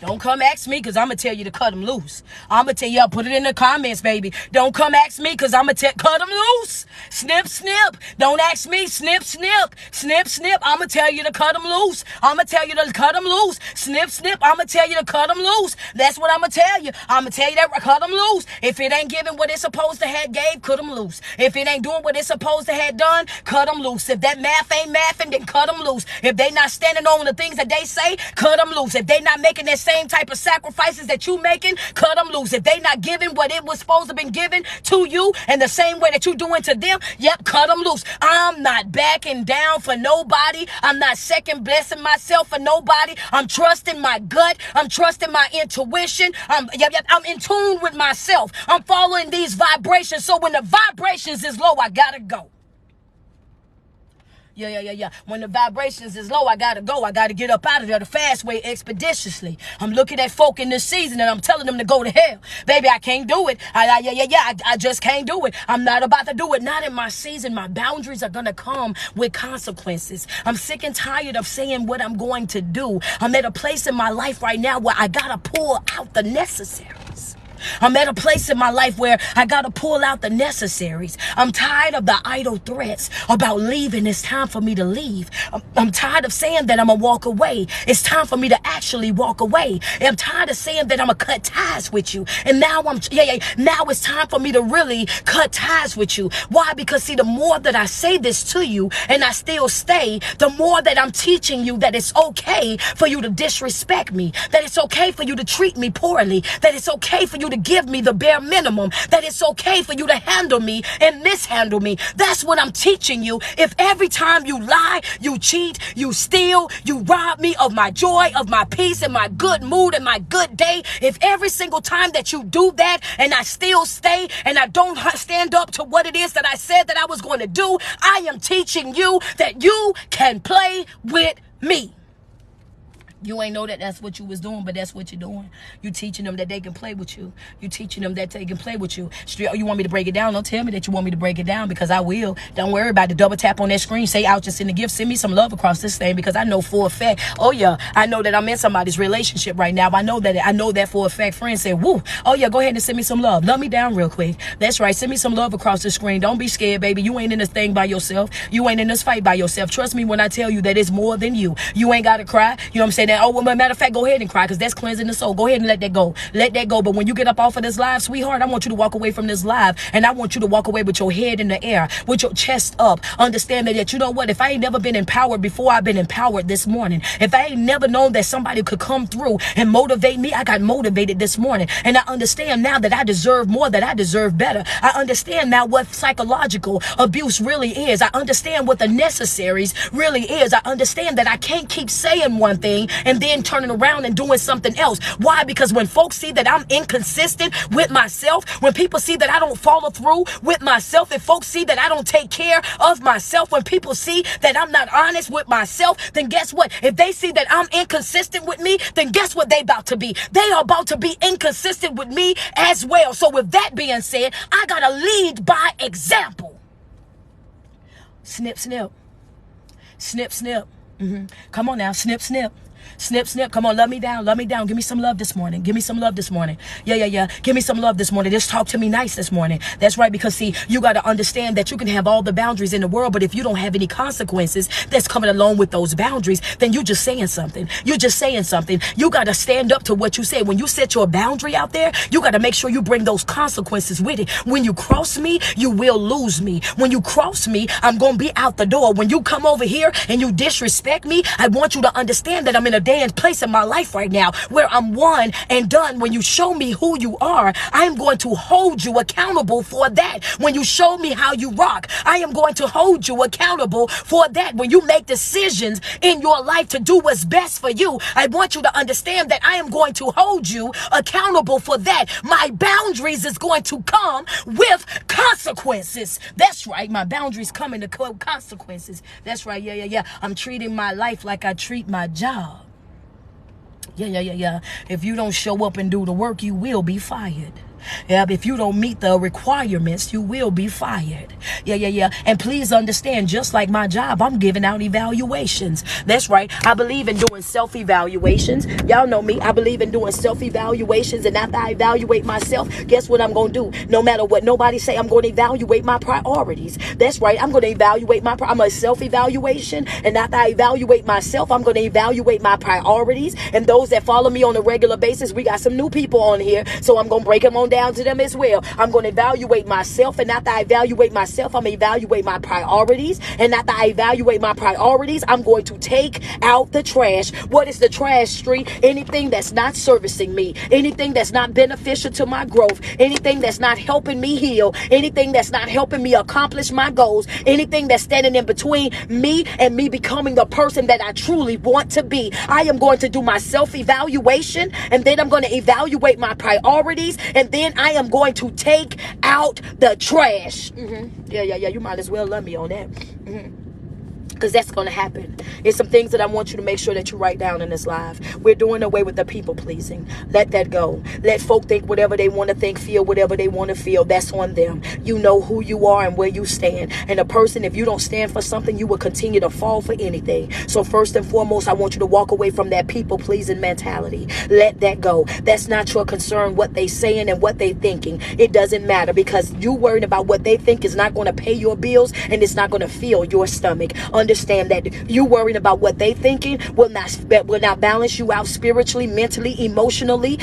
Don't come ask me because I'm going to tell you to cut them loose. I'm going to tell you, I'll put it in the comments, baby. Don't come ask me because I'm going to cut them loose. Snip, snip. Don't ask me. Snip, snip. Snip, snip. I'm going to tell you to cut them loose. I'm going to tell you to cut them loose. Snip, snip. I'm going to tell you to cut them loose. That's what I'm going to tell you. I'm going to tell you that cut them loose. If it ain't giving what it's supposed to have gave, cut them loose. If it ain't doing what it's supposed to have done, cut them loose. If that math ain't mathing, then cut them loose. If they not standing on the things that they say, cut them loose. If they not making that same type of sacrifices that you making, cut them loose. If they not giving what it was supposed to been given to you in the same way that you doing to them, yep, cut them loose. I'm not backing down for nobody. I'm not second blessing myself for nobody. I'm trusting my gut. I'm trusting my intuition. I'm in tune with myself. I'm following these vibrations. So when the vibrations is low, I gotta go. Yeah. When the vibrations is low, I gotta go. I gotta get up out of there the fast way, expeditiously. I'm looking at folk in this season and I'm telling them to go to hell. Baby, I can't do it. I just can't do it. I'm not about to do it. Not in my season. My boundaries are gonna come with consequences. I'm sick and tired of saying what I'm going to do. I'm at a place in my life right now where I gotta pull out the necessaries. I'm at a place in my life where I got to pull out the necessaries. I'm tired of the idle threats about leaving. It's time for me to leave. I'm tired of saying that I'm going to walk away. It's time for me to actually walk away. I'm tired of saying that I'm going to cut ties with you. And now now it's time for me to really cut ties with you. Why? Because see, the more that I say this to you and I still stay, the more that I'm teaching you that it's okay for you to disrespect me, that it's okay for you to treat me poorly, that it's okay for you to give me the bare minimum, that it's okay for you to handle me and mishandle me. That's what I'm teaching you. If every time you lie, you cheat, you steal, you rob me of my joy, of my peace, and my good mood and my good day, if every single time that you do that and I still stay and I don't stand up to what it is that I said that I was going to do, I am teaching you that you can play with me. You ain't know that that's what you was doing, but that's what you're doing. You teaching them that they can play with you. You teaching them that they can play with you. You want me to break it down? Don't tell me that you want me to break it down, because I will. Don't worry about the double tap on that screen. Say out, just send a gift. Send me some love across this thing, because I know for a fact. Oh yeah, I know that I'm in somebody's relationship right now. I know that for a fact. Friends say, woo. Oh yeah, go ahead and send me some love. Love me down real quick. That's right. Send me some love across the screen. Don't be scared, baby. You ain't in this thing by yourself. You ain't in this fight by yourself. Trust me when I tell you that it's more than you. You ain't got to cry. You know what I'm saying? That, oh, well, matter of fact, go ahead and cry, because that's cleansing the soul. Go ahead and let that go. Let that go. But when you get up off of this live, sweetheart, I want you to walk away from this live, and I want you to walk away with your head in the air, with your chest up, understanding that, you know what, if I ain't never been empowered before, I've been empowered this morning. If I ain't never known that somebody could come through and motivate me, I got motivated this morning. And I understand now that I deserve more, that I deserve better. I understand now what psychological abuse really is. I understand what the necessaries really is. I understand that I can't keep saying one thing and then turning around and doing something else. Why? Because when folks see that I'm inconsistent with myself, when people see that I don't follow through with myself, if folks see that I don't take care of myself, when people see that I'm not honest with myself, then guess what? If they see that I'm inconsistent with me, then guess what they about to be? They are about to be inconsistent with me as well. So with that being said, I gotta lead by example. Snip, snip. Snip, snip. Come on now, snip, snip. Snip, snip. Come on, love me down. Love me down. Give me some love this morning. Give me some love this morning. Yeah. Give me some love this morning. Just talk to me nice this morning. That's right. Because see, you got to understand that you can have all the boundaries in the world, but if you don't have any consequences that's coming along with those boundaries, then you're just saying something. You're just saying something. You got to stand up to what you say. When you set your boundary out there, you got to make sure you bring those consequences with it. When you cross me, you will lose me. When you cross me, I'm going to be out the door. When you come over here and you disrespect me, I want you to understand that I'm in a day and place in my life right now where I'm one and done. When you show me who you are, I am going to hold you accountable for that. When you show me how you rock, I am going to hold you accountable for that. When you make decisions in your life to do what's best for you, I want you to understand that I am going to hold you accountable for that. My boundaries is going to come with consequences. That's right. My boundaries come into consequences. That's right. Yeah. I'm treating my life like I treat my job. Yeah. If you don't show up and do the work, you will be fired. Yeah, if you don't meet the requirements, you will be fired. Yeah. And please understand, just like my job, I'm giving out evaluations. That's right. I believe in doing self-evaluations. Y'all know me. I believe in doing self-evaluations. And after I evaluate myself, guess what I'm going to do? No matter what nobody say, I'm going to evaluate my priorities. That's right. I'm going to evaluate I'm a self-evaluation. And after I evaluate myself, I'm going to evaluate my priorities. And those that follow me on a regular basis, we got some new people on here. So I'm going to break them on down to them as well. I'm going to evaluate myself, and after I evaluate myself, I'm going to evaluate my priorities, and after I evaluate my priorities, I'm going to take out the trash. What is the trash, Street? Anything that's not servicing me, anything that's not beneficial to my growth, anything that's not helping me heal, anything that's not helping me accomplish my goals, anything that's standing in between me and me becoming the person that I truly want to be. I am going to do my self-evaluation, and then I'm going to evaluate my priorities, and then I am going to take out the trash. Yeah. You might as well love me on that. Because that's going to happen. It's some things that I want you to make sure that you write down in this live. We're doing away with the people pleasing. Let that go. Let folk think whatever they want to think, feel whatever they want to feel. That's on them. You know who you are and where you stand. And a person, if you don't stand for something, you will continue to fall for anything. So first and foremost, I want you to walk away from that people pleasing mentality. Let that go. That's not your concern, what they saying and what they thinking. It doesn't matter, because you worrying about what they think is not going to pay your bills, and it's not going to fill your stomach. Understand that you worrying about what they thinking will not balance you out spiritually, mentally, emotionally.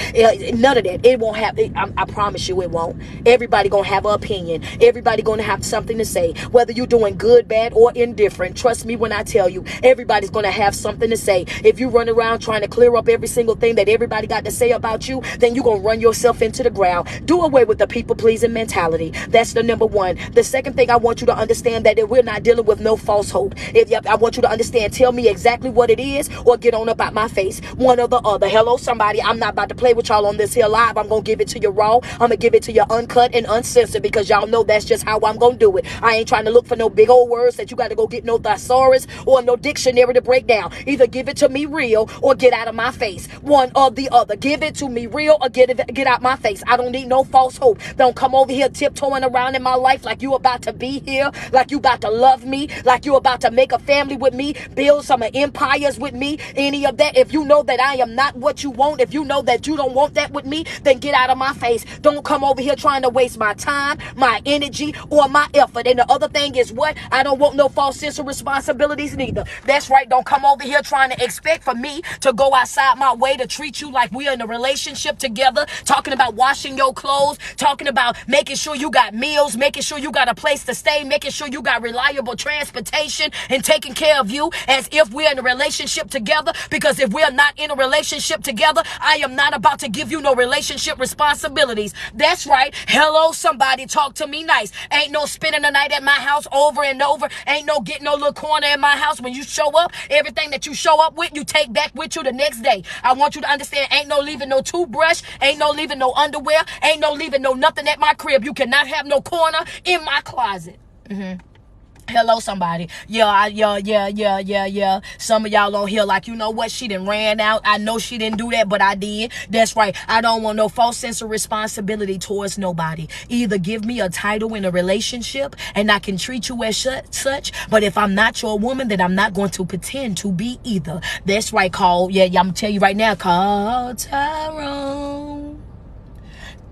None of that. It won't happen. I promise you it won't. Everybody gonna have an opinion. Everybody gonna have something to say, whether you're doing good, bad, or indifferent. Trust me when I tell you, everybody's gonna have something to say. If you run around trying to clear up every single thing that everybody got to say about you, then you're gonna run yourself into the ground. Do away with the people pleasing mentality. That's the number one. The second thing I want you to understand, that we're not dealing with no false hope. I want you to understand, tell me exactly what it is, or get on up out my face. One or the other. Hello, somebody. I'm not about to play with y'all on this here live. I'm going to give it to you raw. I'm going to give it to you uncut and uncensored, because y'all know that's just how I'm going to do it. I ain't trying to look for no big old words that you got to go get no thesaurus or no dictionary to break down. Either give it to me real or get out of my face. One or the other. Give it to me real or get out my face. I don't need no false hope. Don't come over here tiptoeing around in my life like you about to be here, like you about to love me, like you about to make a family with me, build some empires with me, any of that. If you know that I am not what you want, if you know that you don't want that with me, then get out of my face. Don't come over here trying to waste my time, my energy, or my effort. And the other thing is what? I don't want no false sense of responsibilities neither. That's right. Don't come over here trying to expect for me to go outside my way to treat you like we're in a relationship together, talking about washing your clothes, talking about making sure you got meals, making sure you got a place to stay, making sure you got reliable transportation, and taking care of you as if we're in a relationship together. Because if we're not in a relationship together, I am not about to give you no relationship responsibilities. That's right. Hello, somebody. Talk to me nice. Ain't no spending the night at my house over and over. Ain't no getting no little corner in my house. When you show up, everything that you show up with, you take back with you the next day. I want you to understand, ain't no leaving no toothbrush, ain't no leaving no underwear, ain't no leaving no nothing at my crib. You cannot have no corner in my closet. Hello, somebody. Yeah. Some of y'all on here like, you know what? She done ran out. I know she didn't do that, but I did. That's right. I don't want no false sense of responsibility towards nobody. Either give me a title in a relationship and I can treat you as such. But if I'm not your woman, then I'm not going to pretend to be either. That's right. I'm going to tell you right now, call Tyrone.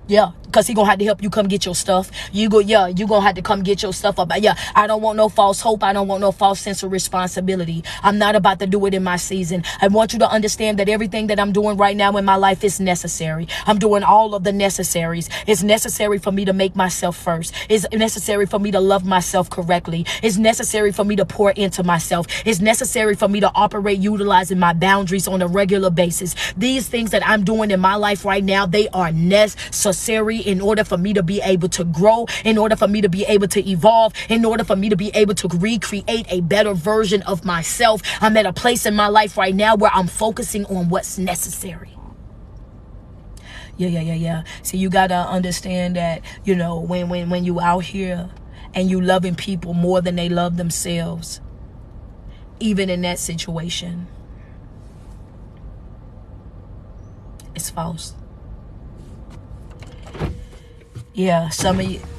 Yeah, because he gonna have to help you come get your stuff. You gonna have to come get your stuff up. Yeah, I don't want no false hope. I don't want no false sense of responsibility. I'm not about to do it in my season. I want you to understand that everything that I'm doing right now in my life is necessary. I'm doing all of the necessaries. It's necessary for me to make myself first. It's necessary for me to love myself correctly. It's necessary for me to pour into myself. It's necessary for me to operate utilizing my boundaries on a regular basis. These things that I'm doing in my life right now, they are necessary in order for me to be able to grow, in order for me to be able to evolve, in order for me to be able to recreate a better version of myself. I'm at a place in my life right now where I'm focusing on what's necessary. Yeah. See, you gotta understand that, when you out here and you loving people more than they love themselves, even in that situation, it's false. Yeah,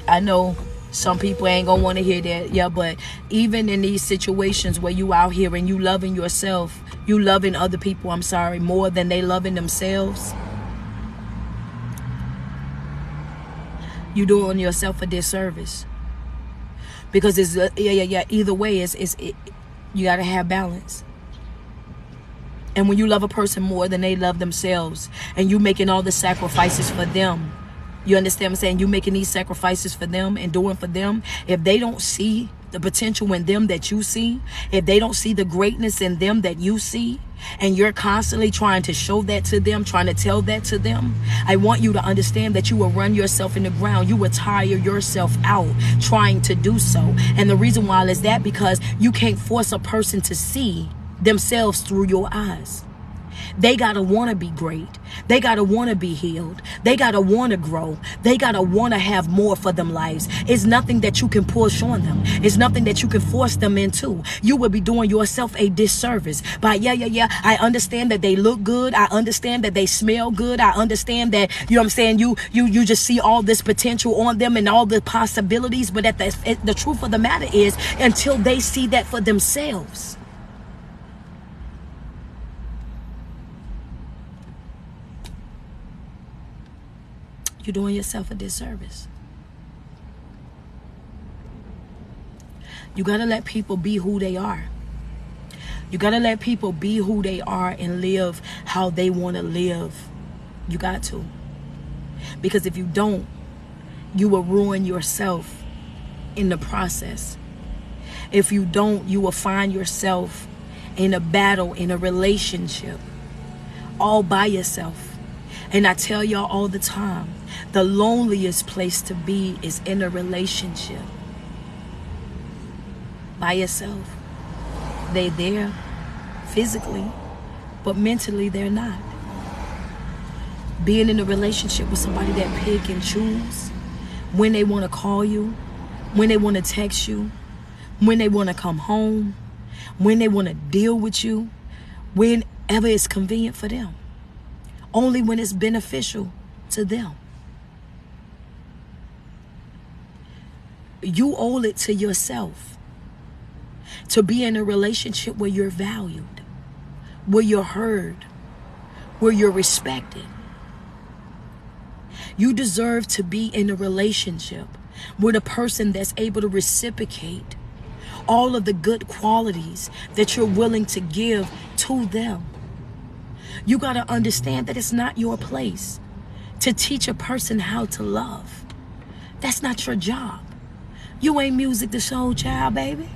I know some people ain't gonna want to hear that. Yeah, but even in these situations where you out here and you loving yourself, you loving other people, more than they loving themselves, you doing yourself a disservice. Because it's either way, you gotta have balance. And when you love a person more than they love themselves, and you making all the sacrifices for them, You understand what I'm saying? You making these sacrifices for them and doing for them. If they don't see the potential in them that you see, if they don't see the greatness in them that you see, and you're constantly trying to show that to them, trying to tell that to them, I want you to understand that you will run yourself in the ground. You will tire yourself out trying to do so. And the reason why is that because you can't force a person to see themselves through your eyes. They gotta want to be great. They gotta want to be healed. They gotta want to grow. They gotta want to have more for them lives. It's nothing that you can push on them. It's nothing that you can force them into. You will be doing yourself a disservice by I understand that they look good. I understand that they smell good. I understand that, you know what I'm saying, you just see all this potential on them and all the possibilities. But the truth of the matter is, until they see that for themselves, you're doing yourself a disservice. You got to let people be who they are. You got to let people be who they are and live how they want to live. You got to. Because if you don't, you will ruin yourself in the process. If you don't, you will find yourself in a battle, in a relationship, all by yourself. And I tell y'all all the time, the loneliest place to be is in a relationship. By yourself. They're there physically, but mentally they're not. Being in a relationship with somebody that pick and choose when they want to call you, when they want to text you, when they want to come home, when they want to deal with you, whenever it's convenient for them. Only when it's beneficial to them. You owe it to yourself to be in a relationship where you're valued, where you're heard, where you're respected. You deserve to be in a relationship with a person that's able to reciprocate all of the good qualities that you're willing to give to them. You got to understand that it's not your place to teach a person how to love. That's not your job. You ain't music the soul child, baby.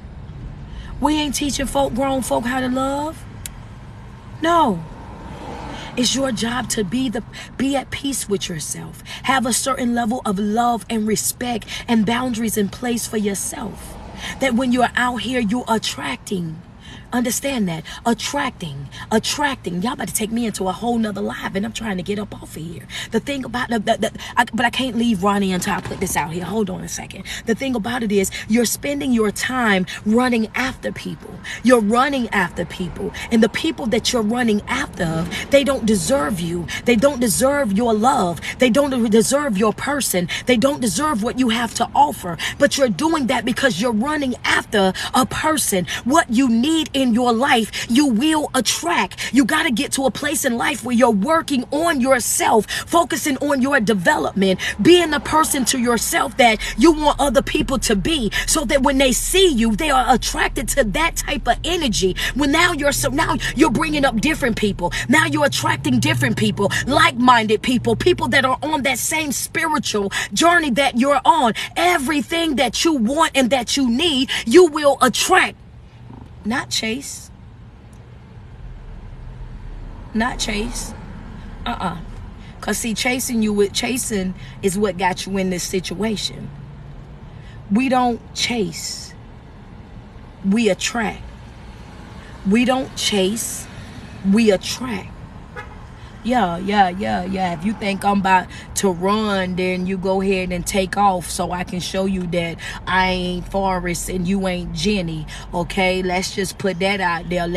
We ain't teaching grown folk how to love. No. It's your job to be at peace with yourself. Have a certain level of love and respect and boundaries in place for yourself. That when you're out here, you're attracting. Understand that. Attracting. Y'all about to take me into a whole nother live, and I'm trying to get up off of here. The thing about but I can't leave Ronnie until I put this out here. Hold on a second. The thing about it is, you're spending your time running after people. You're running after people, and the people that you're running after, they don't deserve you. They don't deserve your love. They don't deserve your person. They don't deserve what you have to offer. But you're doing that because you're running after a person. What you need in your life, you will attract. You got to get to a place in life where you're working on yourself, focusing on your development, being the person to yourself that you want other people to be, so that when they see you, they are attracted to that type of energy. When now you're bringing up different people. Now you're attracting different people, like-minded people, people that are on that same spiritual journey that you're on. Everything that you want and that you need, you will attract. Not chase. Not chase. Because see, chasing is what got you in this situation. We don't chase. We attract. We don't chase. We attract. Yeah. If you think I'm about to run, then you go ahead and take off so I can show you that I ain't Forrest and you ain't Jenny. Okay, let's just put that out there.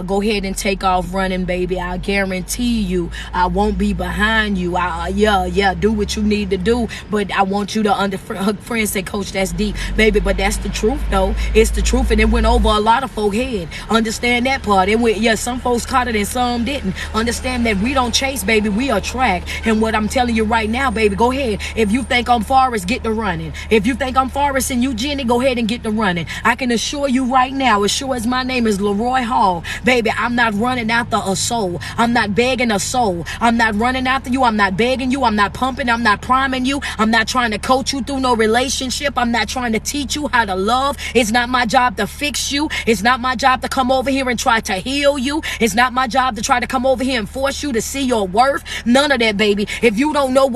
Go ahead and take off running, baby. I guarantee you I won't be behind you. Do what you need to do. But I want you to her friend said, Coach, that's deep, baby. But that's the truth, though. It's the truth, and it went over a lot of folk head. Understand that part. It went, some folks caught it and some didn't. Understand that we don't chase, baby, we attract. And what I'm telling you right now, baby, go ahead. If you think I'm Forrest, get to running. If you think I'm Forrest and you Jenny, go ahead and get to running. I can assure you right now, as sure as my name is Leroy Hall, baby, I'm not running after a soul. I'm not begging a soul. I'm not running after you. I'm not begging you. I'm not pumping. I'm not priming you. I'm not trying to coach you through no relationship. I'm not trying to teach you how to love. It's not my job to fix you. It's not my job to come over here and try to heal you. It's not my job to try to come over here and force you to see your worth. None of that, baby. If you don't know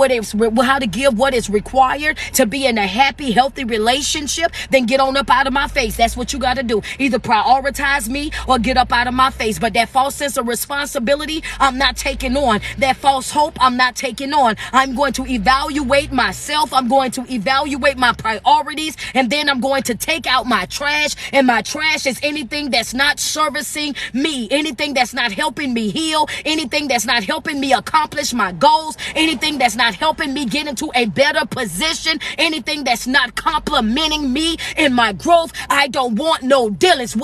how to give what is required to be in a happy, healthy relationship, then get on up out of my face. That's what you got to do. Either prioritize me or get up out of my face. But that false sense of responsibility, I'm not taking on. That false hope, I'm not taking on. I'm going to evaluate myself. I'm going to evaluate my priorities, and then I'm going to take out my trash. And my trash is anything that's not servicing me, anything that's not helping me heal, anything that's not helping me accomplish my goals, anything that's not helping me get into a better position, anything that's not complimenting me in my growth. I don't want no dealings.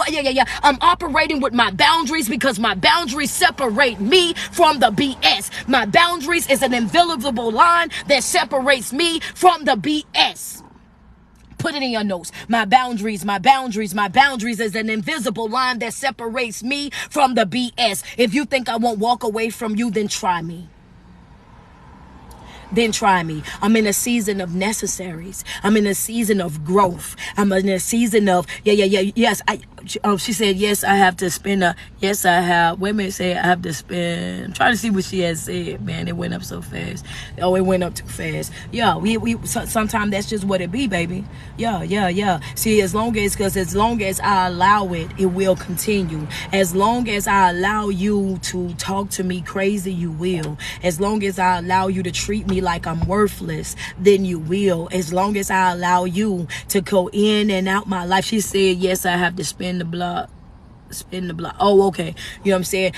I'm operating with my boundaries because my boundaries separate me from the BS. My boundaries is an invisible line that separates me from the BS. Put it in your notes. My boundaries is an invisible line that separates me from the BS. If you think I won't walk away from you, then try me. Then try me. I'm in a season of necessaries. I'm in a season of growth. I'm in a season of, yes. She said, yes, I have to spend yes, I have. Women say I have to spend. I'm trying to see what she has said, man. It went up so fast. Oh, it went up too fast. Yeah, we sometimes that's just what it be, baby. Yeah. See, as long as I allow it, it will continue. As long as I allow you to talk to me crazy, you will. As long as I allow you to treat me like I'm worthless, then you will. As long as I allow you to go in and out my life. She said, yes, I have to spin the block. Oh, okay. You know what I'm saying?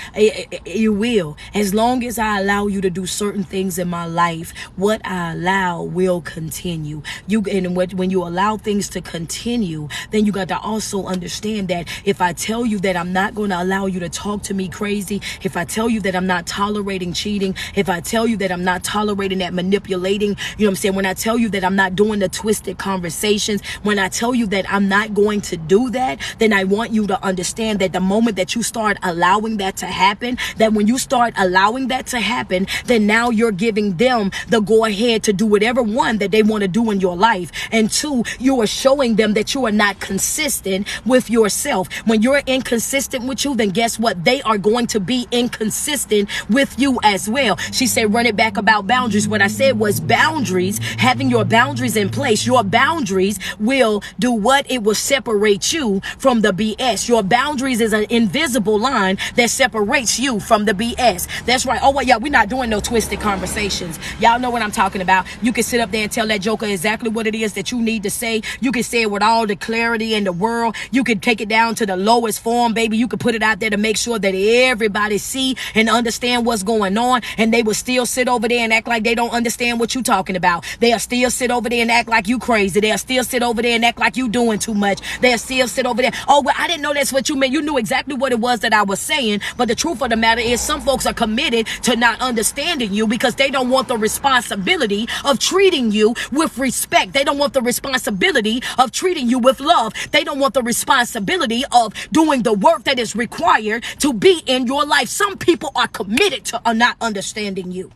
You will. As long as I allow you to do certain things in my life, what I allow will continue. When you allow things to continue, then you got to also understand that if I tell you that I'm not going to allow you to talk to me crazy, if I tell you that I'm not tolerating cheating, if I tell you that I'm not tolerating that manipulating, you know what I'm saying? When I tell you that I'm not doing the twisted conversations, when I tell you that I'm not going to do that, then I want you to understand that the moment that you start allowing that to happen, that when you start allowing that to happen, then now you're giving them the go ahead to do whatever, one, that they want to do in your life, and two, you are showing them that you are not consistent with yourself. When you're inconsistent with you, then guess what? They are going to be inconsistent with you as well. She said, run it back about boundaries. What I said was boundaries, having your boundaries in place. Your boundaries will do what? It will separate you from the BS. Your boundaries is an invisible line that separates you from the BS. That's right. Oh, well, yeah, we're not doing no twisted conversations. Y'all know what I'm talking about. You can sit up there and tell that joker exactly what it is that you need to say. You can say it with all the clarity in the world. You can take it down to the lowest form, baby. You can put it out there to make sure that everybody see and understand what's going on, and they will still sit over there and act like they don't understand what you're talking about. They'll still sit over there and act like you crazy. They'll still sit over there and act like you doing too much. They'll still sit over there. Oh, well, I didn't know that's what you meant. You knew exactly what it was that I was saying, but the truth of the matter is some folks are committed to not understanding you because they don't want the responsibility of treating you with respect. They don't want the responsibility of treating you with love. They don't want the responsibility of doing the work that is required to be in your life. Some people are committed to not understanding you.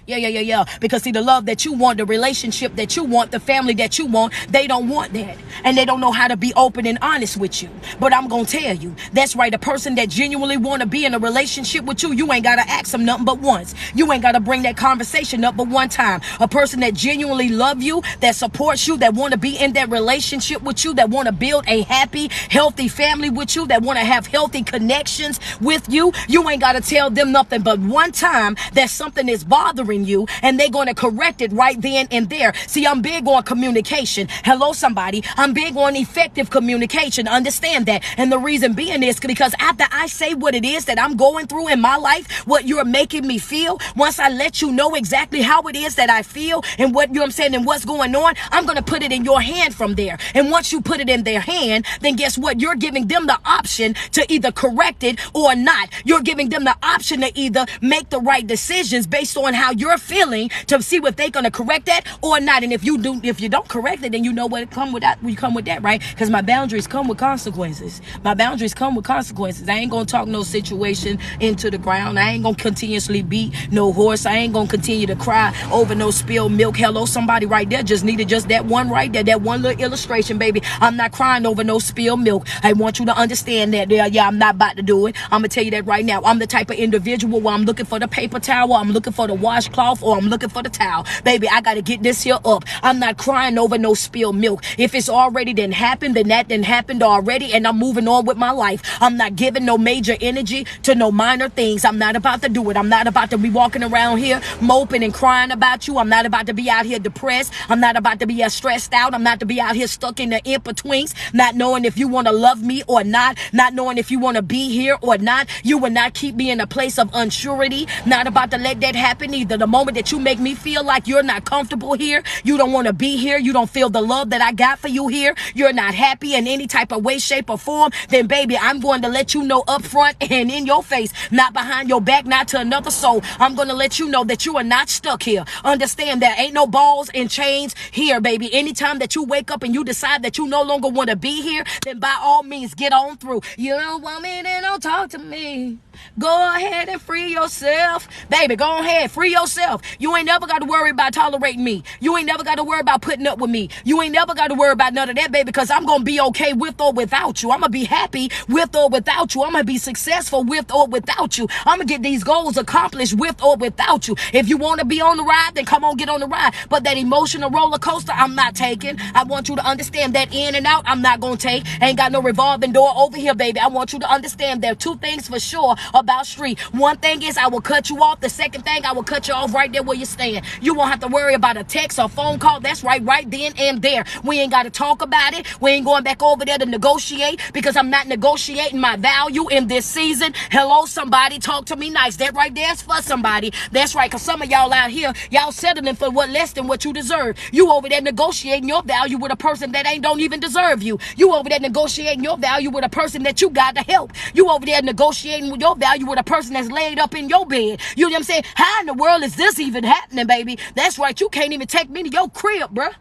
Yeah. Because see, the love that you want, the relationship that you want, the family that you want, they don't want that. And they don't know how to be open and honest with you. But I'm going to tell you, that's right. A person that genuinely want to be in a relationship with you, you ain't got to ask them nothing but once. You ain't got to bring that conversation up but one time. A person that genuinely love you, that supports you, that want to be in that relationship with you, that want to build a happy, healthy family with you, that want to have healthy connections with you, you ain't got to tell them nothing but one time that something is bothering bothering you, and they're going to correct it right then and there. See, I'm big on communication. Hello, somebody. I'm big on effective communication. Understand that. And the reason being is because after I say what it is that I'm going through in my life, what you're making me feel, once I let you know exactly how it is that I feel and what I'm saying and what's going on, I'm going to put it in your hand from there. And once you put it in their hand, then guess what? You're giving them the option to either correct it or not. You're giving them the option to either make the right decisions based on how you're feeling to see if they're going to correct that or not. And if you don't correct it, then you know what come with that. We come with that, right? Because my boundaries come with consequences. My boundaries come with consequences. I ain't going to talk no situation into the ground. I ain't going to continuously beat no horse. I ain't going to continue to cry over no spilled milk. Hello, somebody right there just needed just that one right there, that one little illustration, baby. I'm not crying over no spilled milk. I want you to understand that. Yeah, I'm not about to do it. I'm going to tell you that right now. I'm the type of individual where I'm looking for the paper towel, I'm looking for the washcloth, or I'm looking for the towel. Baby, I got to get this here up. I'm not crying over no spilled milk. If it's already done happened, then that done happened already, and I'm moving on with my life. I'm not giving no major energy to no minor things. I'm not about to do it. I'm not about to be walking around here moping and crying about you. I'm not about to be out here depressed. I'm not about to be stressed out. I'm not to be out here stuck in the in-betweens, not knowing if you want to love me or not knowing if you want to be here or not. You will not keep me in a place of unsurety. Not about to let that happen either. The moment that you make me feel like you're not comfortable here, you don't want to be here, you don't feel the love that I got for you here, you're not happy in any type of way, shape, or form, then baby, I'm going to let you know up front and in your face, not behind your back, not to another soul. I'm going to let you know that you are not stuck here. Understand that ain't no balls and chains here, baby. Anytime that you wake up and you decide that you no longer want to be here, then by all means, get on through. You don't want me, then don't talk to me. Go ahead and free yourself. Baby, go ahead, free yourself. You ain't never got to worry about tolerating me. You ain't never got to worry about putting up with me. You ain't never got to worry about none of that, baby, because I'm going to be okay with or without you. I'm going to be happy with or without you. I'm going to be successful with or without you. I'm going to get these goals accomplished with or without you. If you want to be on the ride, then come on, get on the ride. But that emotional roller coaster, I'm not taking. I want you to understand that in and out, I'm not going to take. Ain't got no revolving door over here, baby. I want you to understand there are two things for sure about street. One thing is I will cut you off. The second thing, I will cut you off right there where you stand. You won't have to worry about a text or phone call. That's right then and there. We ain't got to talk about it. We ain't going back over there to negotiate because I'm not negotiating my value in this season. Hello, somebody, talk to me nice. That right there is for somebody. That's right, because some of y'all out here, y'all settling for what less than what you deserve. You over there negotiating your value with a person that don't even deserve you. You over there negotiating your value with a person that you got to help. You over there negotiating with your value with a person that's laid up in your bed. You know what I'm saying? How in the world is this even happening, baby? That's right, you can't even take me to your crib, bruh.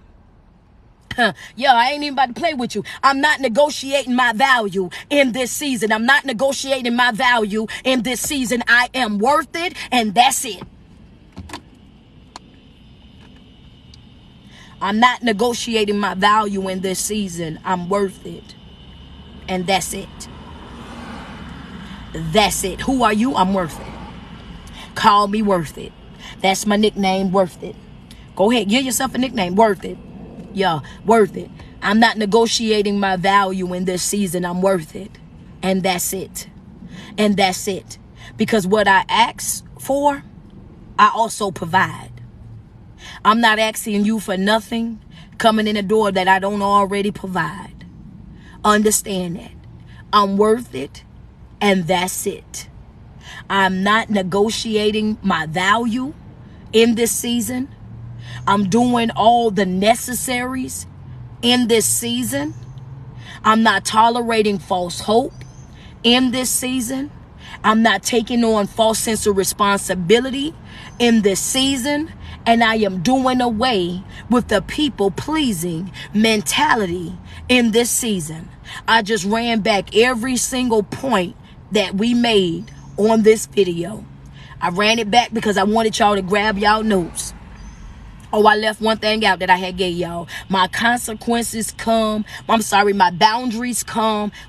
Yeah, I ain't even about to play with you. I'm not negotiating my value in this season. I'm not negotiating my value in this season. I am worth it, and that's it. I'm not negotiating my value in this season. I'm worth it, and that's it. That's it. Who are you? I'm worth it. Call me worth it. That's my nickname, worth it. Go ahead, give yourself a nickname, worth it. Yeah, worth it. I'm not negotiating my value in this season. I'm worth it. And that's it. And that's it. Because what I ask for, I also provide. I'm not asking you for nothing coming in the door that I don't already provide. Understand that. I'm worth it. And that's it. I'm not negotiating my value in this season. I'm doing all the necessaries in this season. I'm not tolerating false hope in this season. I'm not taking on false sense of responsibility in this season. And I am doing away with the people-pleasing mentality in this season. I just ran back every single point that we made on this video. I ran it back because I wanted y'all to grab y'all notes. Oh, I left one thing out that I had gave y'all. My boundaries come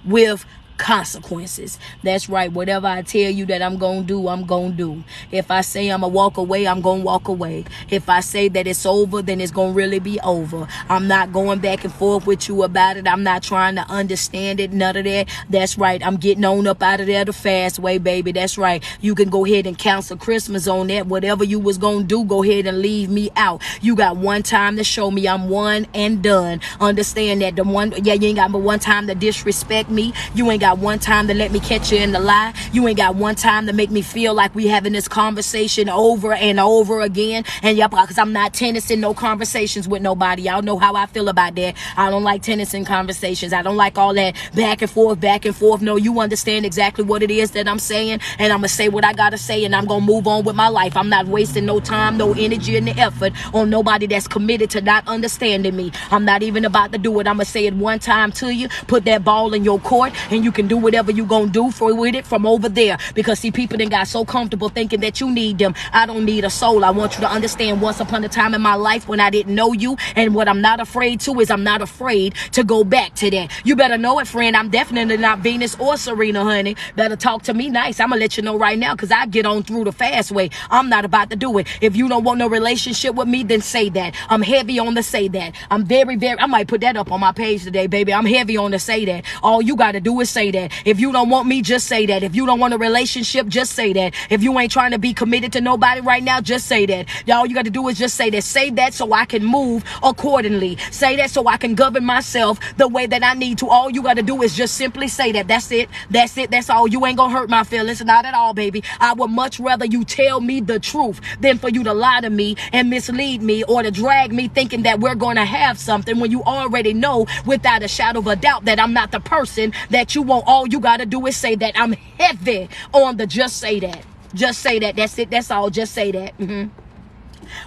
with consequences. That's right. Whatever I tell you that I'm going to do, I'm going to do. If I say I'm going to walk away, I'm going to walk away. If I say that it's over, then it's going to really be over. I'm not going back and forth with you about it. I'm not trying to understand it. None of that. That's right. I'm getting on up out of there the fast way, baby. That's right. You can go ahead and cancel Christmas on that. Whatever you was going to do, go ahead and leave me out. You got one time to show me I'm one and done. Understand that you ain't got but one time to disrespect me. You ain't got one time to let me catch you in the lie. You ain't got one time to make me feel like we having this conversation over and over again. And yep, because I'm not tennising no conversations with nobody. Y'all know how I feel about that. I don't like tennising conversations. I don't like all that back and forth, back and forth. No, you understand exactly what it is that I'm saying, and I'm gonna say what I gotta say, and I'm gonna move on with my life. I'm not wasting no time, no energy, and the effort on nobody that's committed to not understanding me. I'm not even about to do it. I'm gonna say it one time to you, put that ball in your court, and you can do whatever you gonna do with it from over there. Because see, people then got so comfortable thinking that you need them. I don't need a soul. I want you to understand, once upon a time in my life when I didn't know you, and what I'm not afraid to is I'm not afraid to go back to that. You better know it, friend. I'm definitely not Venus or Serena, honey. Better talk to me nice. I'm gonna let you know right now, because I get on through the fast way. I'm not about to do it. If you don't want no relationship with me, then say that. I'm heavy on the say that. I'm very, I might put that up on my page today, baby. I'm heavy on the say that. All you got to do is say that. If you don't want me, just say that. If you don't want a relationship, just say that. If you ain't trying to be committed to nobody right now, just say that. All you got to do is just say that. Say that so I can move accordingly. Say that so I can govern myself the way that I need to. All you got to do is just simply say that. That's it. That's it. That's all. You ain't gonna hurt my feelings. Not at all, baby. I would much rather you tell me the truth than for you to lie to me and mislead me, or to drag me thinking that we're going to have something when you already know without a shadow of a doubt that I'm not the person that you want. All you got to do is say that. I'm heavy on the just say that. Just say that. That's it. That's all. Just say that.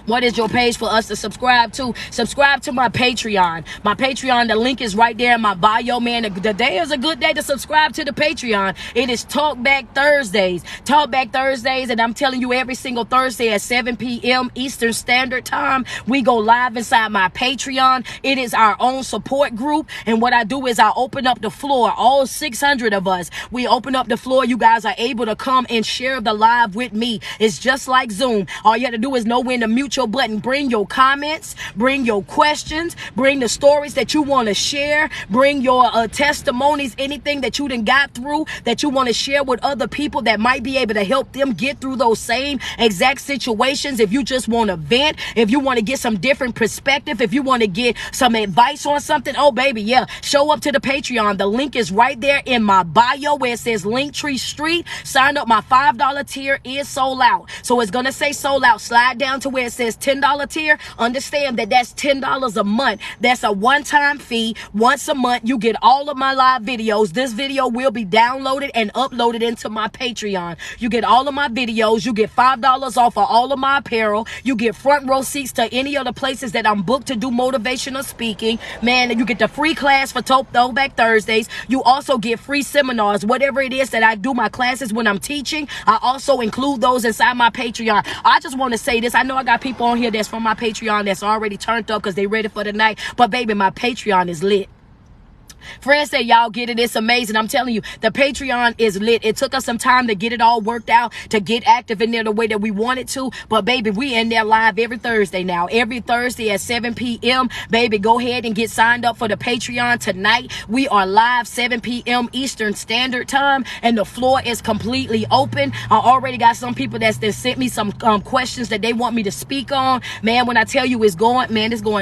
What is your page for us to subscribe to? Subscribe to my Patreon. My Patreon, the link is right there in my bio, man. The day is a good day to subscribe to the Patreon. It is Talk Back Thursdays. Talk Back Thursdays, and I'm telling you, every single Thursday at 7 p.m. Eastern Standard Time, we go live inside my Patreon. It is our own support group, and what I do is I open up the floor. All 600 of us, we open up the floor. You guys are able to come and share the live with me. It's just like Zoom. All you have to do is know when to mute your button. Bring your comments, bring your questions, bring the stories that you want to share, bring your testimonies, anything that you done got through that you want to share with other people that might be able to help them get through those same exact situations. If you just want to vent, if you want to get some different perspective, if you want to get some advice on something, oh baby, yeah, show up to the Patreon. The link is right there in my bio where it says Linktree Street. Sign up. My $5 tier is sold out, so it's gonna say sold out. Slide down to where it says $10 tier. Understand that that's $10 a month. That's a one-time fee. Once a month, you get all of my live videos. This video will be downloaded and uploaded into my Patreon. You get all of my videos. You get $5 off of all of my apparel. You get front row seats to any of the places that I'm booked to do motivational speaking. Man, you get the free class for Throwback Thursdays. You also get free seminars. Whatever it is that I do, my classes when I'm teaching, I also include those inside my Patreon. I just want to say this. I know I got people on here that's from my Patreon that's already turned up because they ready for the night. But baby, my Patreon is lit. Friends say y'all get it. It's amazing. I'm telling you, the Patreon is lit. It took us some time to get it all worked out, to get active in there the way that we wanted to. But baby, we in there live every Thursday now. Every Thursday at 7 p.m. Baby, go ahead and get signed up for the Patreon tonight. We are live 7 p.m. Eastern Standard Time, and the floor is completely open. I already got some people that sent me some questions that they want me to speak on. Man, when I tell you it's going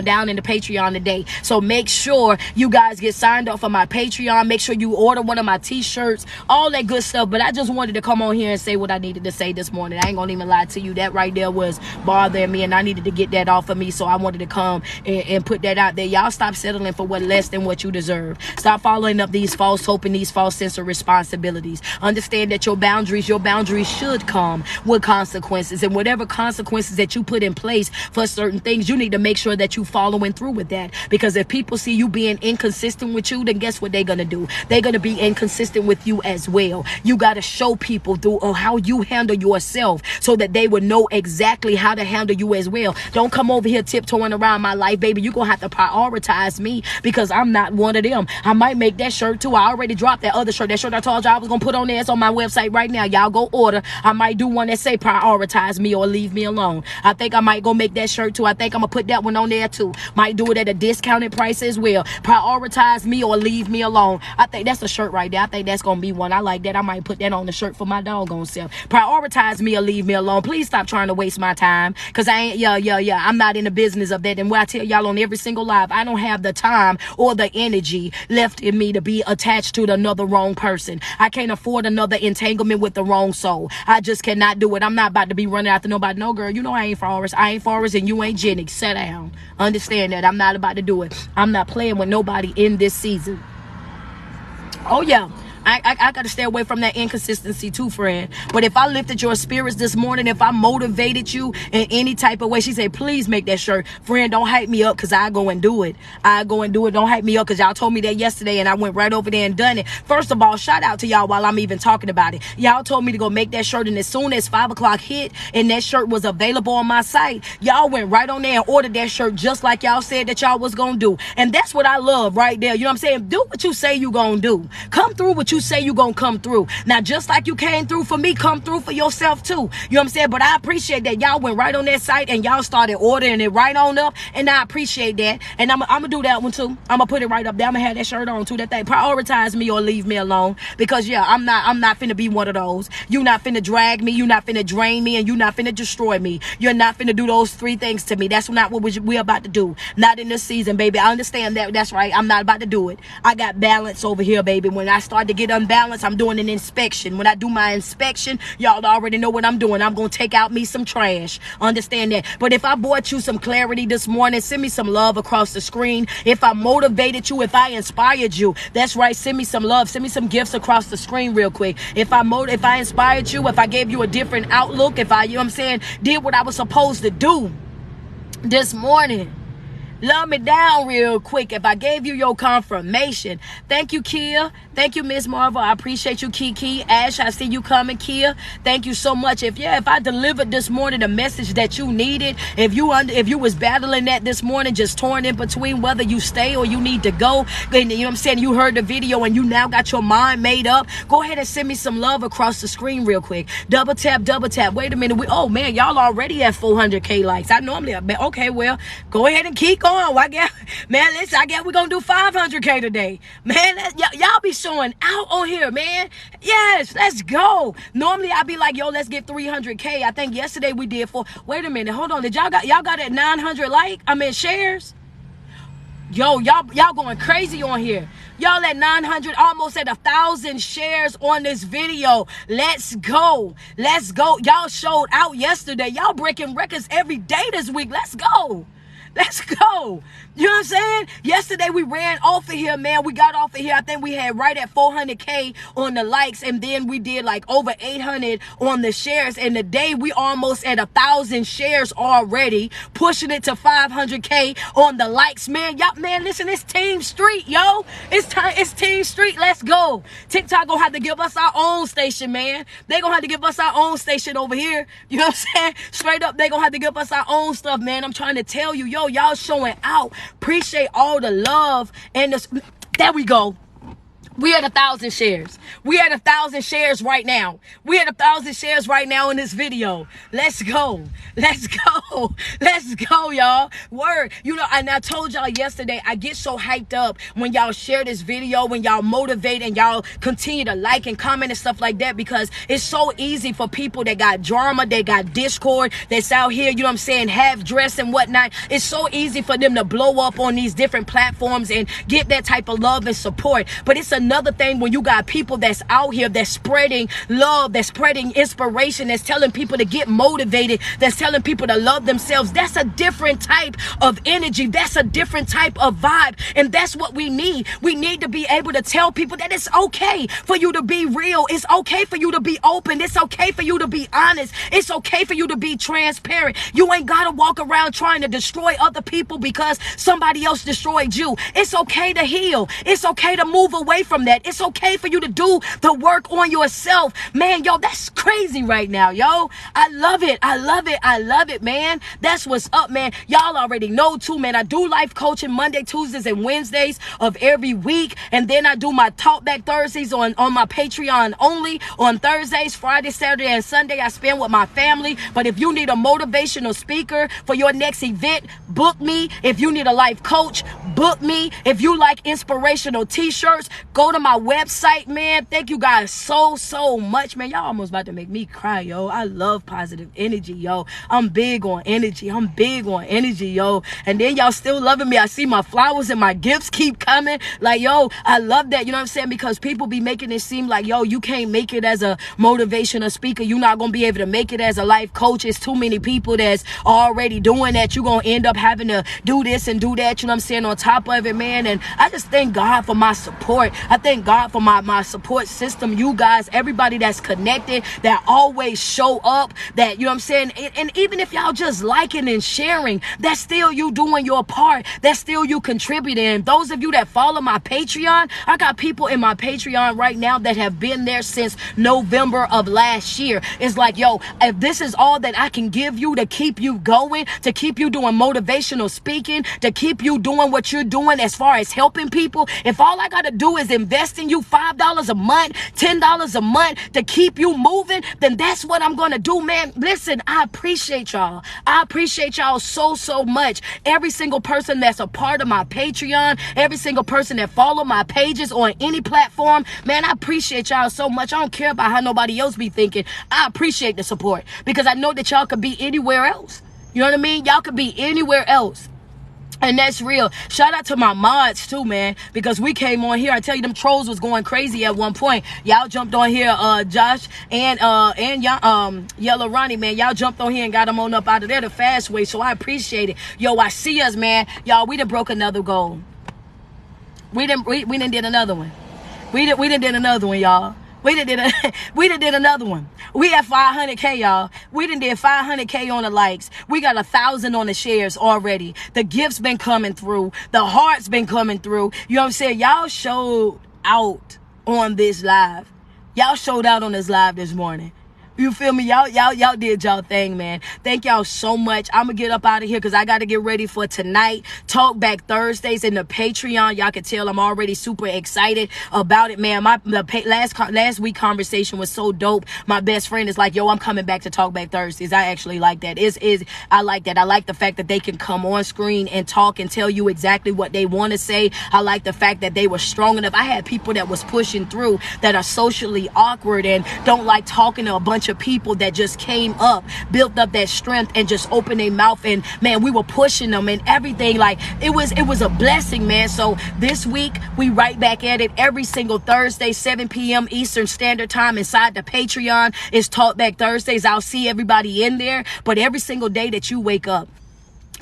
down in the Patreon today. So make sure you guys get signed up for my Patreon. Make sure you order one of my t-shirts, all that good stuff. But I just wanted to come on here and say what I needed to say this morning. I ain't gonna even lie to you. That right there was bothering me, and I needed to get that off of me. So I wanted to come and put that out there. Y'all stop settling for what less than what you deserve. Stop following up these false hope and these false sense of responsibilities. Understand that your boundaries should come with consequences, and whatever consequences that you put in place for certain things, you need to make sure that you following through with that. Because if people see you being inconsistent with you, you, then guess what they're going to do? They're going to be inconsistent with you as well. You got to show people through how you handle yourself so that they will know exactly how to handle you as well. Don't come over here tiptoeing around my life, baby. You're going to have to prioritize me because I'm not one of them. I might make that shirt too. I already dropped that other shirt. That shirt I told you I was going to put on there. It's on my website right now. Y'all go order. I might do one that say prioritize me or leave me alone. I think I might go make that shirt too. I think I'm going to put that one on there too. Might do it at a discounted price as well. Prioritize me or leave me alone. I think that's a shirt right there. I think that's going to be one. I like that. I might put that on the shirt for my doggone self. Prioritize me or leave me alone. Please stop trying to waste my time because I ain't, I'm not in the business of that. And what I tell y'all on every single live, I don't have the time or the energy left in me to be attached to another wrong person. I can't afford another entanglement with the wrong soul. I just cannot do it. I'm not about to be running after nobody. No, girl, you know I ain't Forrest. I ain't Forrest and you ain't Jennings. Sit down. Understand that. I'm not about to do it. I'm not playing with nobody in this season. Oh, yeah. I got to stay away from that inconsistency too, friend. But if I lifted your spirits this morning, if I motivated you in any type of way, she said, please make that shirt. Friend, don't hype me up because I go and do it. I go and do it. Don't hype me up because y'all told me that yesterday and I went right over there and done it. First of all, shout out to y'all while I'm even talking about it. Y'all told me to go make that shirt, and as soon as 5 o'clock hit and that shirt was available on my site, y'all went right on there and ordered that shirt just like y'all said that y'all was going to do. And that's what I love right there. You know what I'm saying? Do what you say you going to do. Come through what you say you gonna come through. Now, just like you came through for me, come through for yourself too. You know what I'm saying? But I appreciate that y'all went right on that site and y'all started ordering it right on up, and I appreciate that. And I'm gonna do that one too. I'm gonna put it right up there. I'm gonna have that shirt on too. That thing, prioritize me or leave me alone, because yeah, I'm not finna be one of those. You not finna drag me, you not finna drain me, and you not finna destroy me. You're not finna do those three things to me. That's not what we're about to do. Not in this season, baby. I understand that. That's right. I'm not about to do it. I got balance over here, baby. When I start to get unbalanced, I'm doing an inspection. When I do my inspection, y'all already know what I'm doing. I'm going to take out me some trash. Understand that. But if I brought you some clarity this morning, send me some love across the screen. If I motivated you, if I inspired you, that's right. Send me some love. Send me some gifts across the screen real quick. If I inspired you, if I gave you a different outlook, if I, you know what I'm saying, did what I was supposed to do this morning, love me down real quick. If I gave you your confirmation. Thank you, Kia. Thank you, Miss Marvel. I appreciate you, Kiki. Ash, I see you coming, Kia. Thank you so much. If I delivered this morning the message that you needed, if you was battling that this morning, just torn in between whether you stay or you need to go, and you know what I'm saying, you heard the video and you now got your mind made up, go ahead and send me some love across the screen real quick. Double tap, double tap. Wait a minute. Oh man, y'all already at 400K likes. I normally, okay, well, go ahead and keep going. I guess we're gonna do 500K today, man. Y'all be showing out on here, man. Yes, let's go. Normally I'd be like, yo, let's get 300K. I think yesterday we did wait a minute, hold on. Did y'all got at 900 shares? Yo, y'all going crazy on here. Y'all at 900, almost at 1,000 shares on this video. Let's go. Let's go. Y'all showed out yesterday. Y'all breaking records every day this week. Let's go. Let's go. You know what I'm saying? Yesterday we ran off of here, man. We got off of here. I think we had right at 400K on the likes, and then we did like over 800 on the shares. And today we almost at 1,000 shares already, pushing it to 500K on the likes, man. Y'all, man, listen, it's Team Street, yo. It's Team Street. Let's go. TikTok gonna have to give us our own station, man. They gonna have to give us our own station over here. You know what I'm saying? Straight up, they gonna have to give us our own stuff, man. I'm trying to tell you, yo, y'all showing out. Appreciate all the love and there we go. We at 1,000 shares. We at 1,000 shares right now. We at 1,000 shares right now in this video. Let's go. Let's go. Let's go, y'all. Word. You know, and I told y'all yesterday, I get so hyped up when y'all share this video, when y'all motivate and y'all continue to like and comment and stuff like that, because it's so easy for people that got drama, they got discord, that's out here, you know what I'm saying, half dressed and whatnot. It's so easy for them to blow up on these different platforms and get that type of love and support. But it's another thing when you got people that's out here that's spreading love, that's spreading inspiration, that's telling people to get motivated, that's telling people to love themselves. That's a different type of energy. That's a different type of vibe. And that's what we need. We need to be able to tell people that it's okay for you to be real. It's okay for you to be open. It's okay for you to be honest. It's okay for you to be transparent. You ain't got to walk around trying to destroy other people because somebody else destroyed you. It's okay to heal. It's okay to move away from that. It's okay for you to do the work on yourself. Man, yo, that's crazy right now, yo. I love it. I love it. I love it, man. That's what's up, man. Y'all already know too, man. I do life coaching Monday, Tuesdays, and Wednesdays of every week. And then I do my Talk Back Thursdays on my Patreon only. On Thursdays, Friday, Saturday, and Sunday, I spend with my family. But if you need a motivational speaker for your next event, book me. If you need a life coach, book me. If you like inspirational t-shirts, go to my website, man. Thank you guys so much, man. Y'all almost about to make me cry, yo. I love positive energy, yo. I'm big on energy. I'm big on energy, yo. And then y'all still loving me. I see my flowers and my gifts keep coming. Like, yo, I love that. You know what I'm saying? Because people be making it seem like, yo, you can't make it as a motivational speaker. You're not going to be able to make it as a life coach. It's too many people that's already doing that. You're going to end up having to do this and do that. You know what I'm saying? On top of it, man. And I just thank God for my support. I thank God for my support system. You guys, everybody that's connected, that always show up, that, you know what I'm saying? And even if y'all just liking and sharing, that's still you doing your part. That's still you contributing. Those of you that follow my Patreon, I got people in my Patreon right now that have been there since November of last year. It's like, yo, if this is all that I can give you to keep you going, to keep you doing motivational speaking, to keep you doing what you're doing as far as helping people, if all I got to do is invest in you $5 a month, $10 a month to keep you moving, then that's what I'm going to do, man. Listen, I appreciate y'all. I appreciate y'all so much. Every single person that's a part of my Patreon, every single person that follow my pages on any platform, man, I appreciate y'all so much. I don't care about how nobody else be thinking. I appreciate the support because I know that y'all could be anywhere else. You know what I mean? Y'all could be anywhere else. And that's real. Shout out to my mods too, man, because we came on here. I tell you, them trolls was going crazy at one point. Y'all jumped on here, Josh and Yellow Ronnie, man. Y'all jumped on here and got them on up out of there the fast way. So I appreciate it. Yo, I see us, man. Y'all, we done broke another goal. We done did another one. We done did another one, y'all. We done did another one. We at 500K, y'all. We done did 500K on the likes. We got 1,000 on the shares already. The gifts been coming through. The hearts been coming through. You know what I'm saying? Y'all showed out on this live. Y'all showed out on this live this morning. You feel me? Y'all did y'all thing, man. Thank y'all so much. I'm gonna get up out of here because I got to get ready for tonight. Talk Back Thursdays in the Patreon. Y'all can tell I'm already super excited about it, man. Last week conversation was so dope. My best friend is like, yo, I'm coming back to Talk Back Thursdays. I actually like that. I like that. I like the fact that they can come on screen and talk and tell you exactly what they want to say. I like the fact that they were strong enough. I had people that was pushing through that are socially awkward and don't like talking to a bunch of people that just came up, built up that strength and just opened their mouth, and man, we were pushing them and everything. Like it was a blessing, man. So this week we right back at it every single Thursday, 7 p.m. Eastern Standard Time inside the Patreon. It's Talk Back Thursdays. I'll see everybody in there, but every single day that you wake up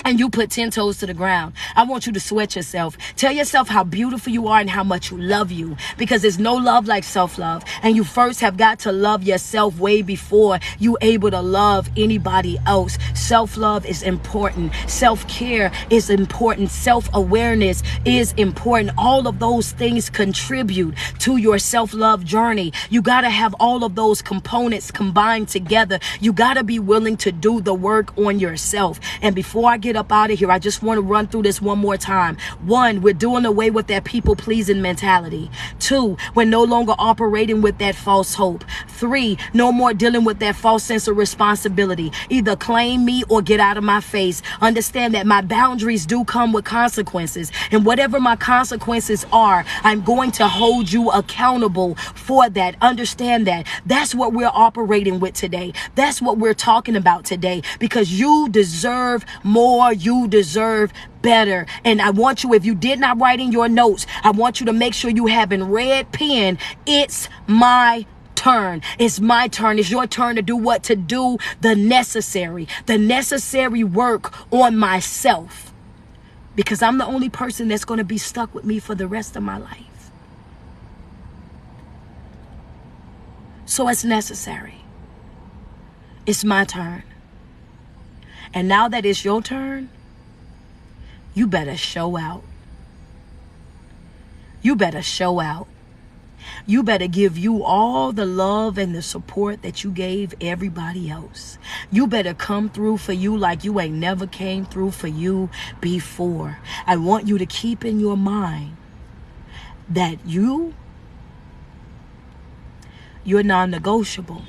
and you put 10 toes to the ground, I want you to sweat yourself. Tell yourself how beautiful you are and how much you love you, because there's no love like self-love. And you first have got to love yourself way before you able to love anybody else. Self-love is important. Self-care is important. Self-awareness is important. All of those things contribute to your self-love journey. You got to have all of those components combined together. You got to be willing to do the work on yourself. And before I get up out of here, I just want to run through this one more time. 1, we're doing away with that people-pleasing mentality. 2, we're no longer operating with that false hope. 3, no more dealing with that false sense of responsibility. Either claim me or get out of my face. Understand that my boundaries do come with consequences. And whatever my consequences are, I'm going to hold you accountable for that. Understand that. That's what we're operating with today. That's what we're talking about today, because you deserve more more. You deserve better. And I want you, if you did not write in your notes, I want you to make sure you have in red pen, it's my turn. It's my turn. It's your turn to do what? To do the necessary work on myself. Because I'm the only person that's going to be stuck with me for the rest of my life. So it's necessary. It's my turn. And now that it's your turn, you better show out. You better show out. You better give you all the love and the support that you gave everybody else. You better come through for you like you ain't never came through for you before. I want you to keep in your mind that you're non-negotiable.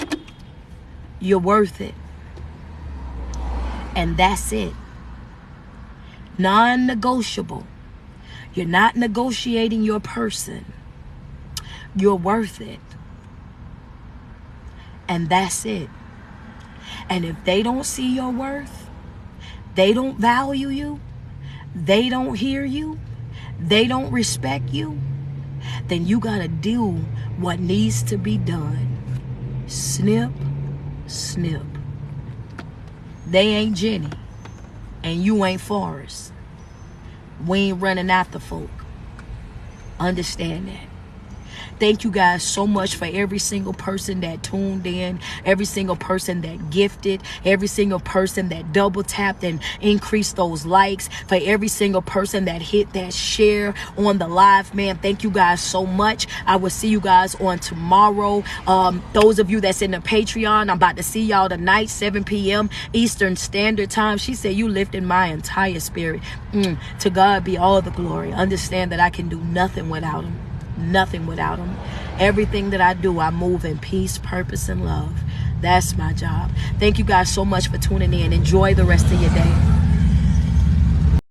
You're worth it. And that's it. Non-negotiable. You're not negotiating your person. You're worth it. And that's it. And if they don't see your worth, they don't value you, they don't hear you, they don't respect you, then you got to do what needs to be done. Snip, snip. They ain't Jenny, and you ain't Forrest. We ain't running after folk. Understand that. Thank you guys so much for every single person that tuned in, every single person that gifted, every single person that double tapped and increased those likes, for every single person that hit that share on the live, man. Thank you guys so much. I will see you guys on tomorrow. Those of you that's in the Patreon, I'm about to see y'all tonight, 7 p.m. Eastern Standard Time. She said, you lifted my entire spirit. To God be all the glory. Understand that I can do nothing without him. Nothing without him. Everything that I do, I move in peace, purpose, and love. That's my job. Thank you guys so much for tuning in. Enjoy the rest of your day.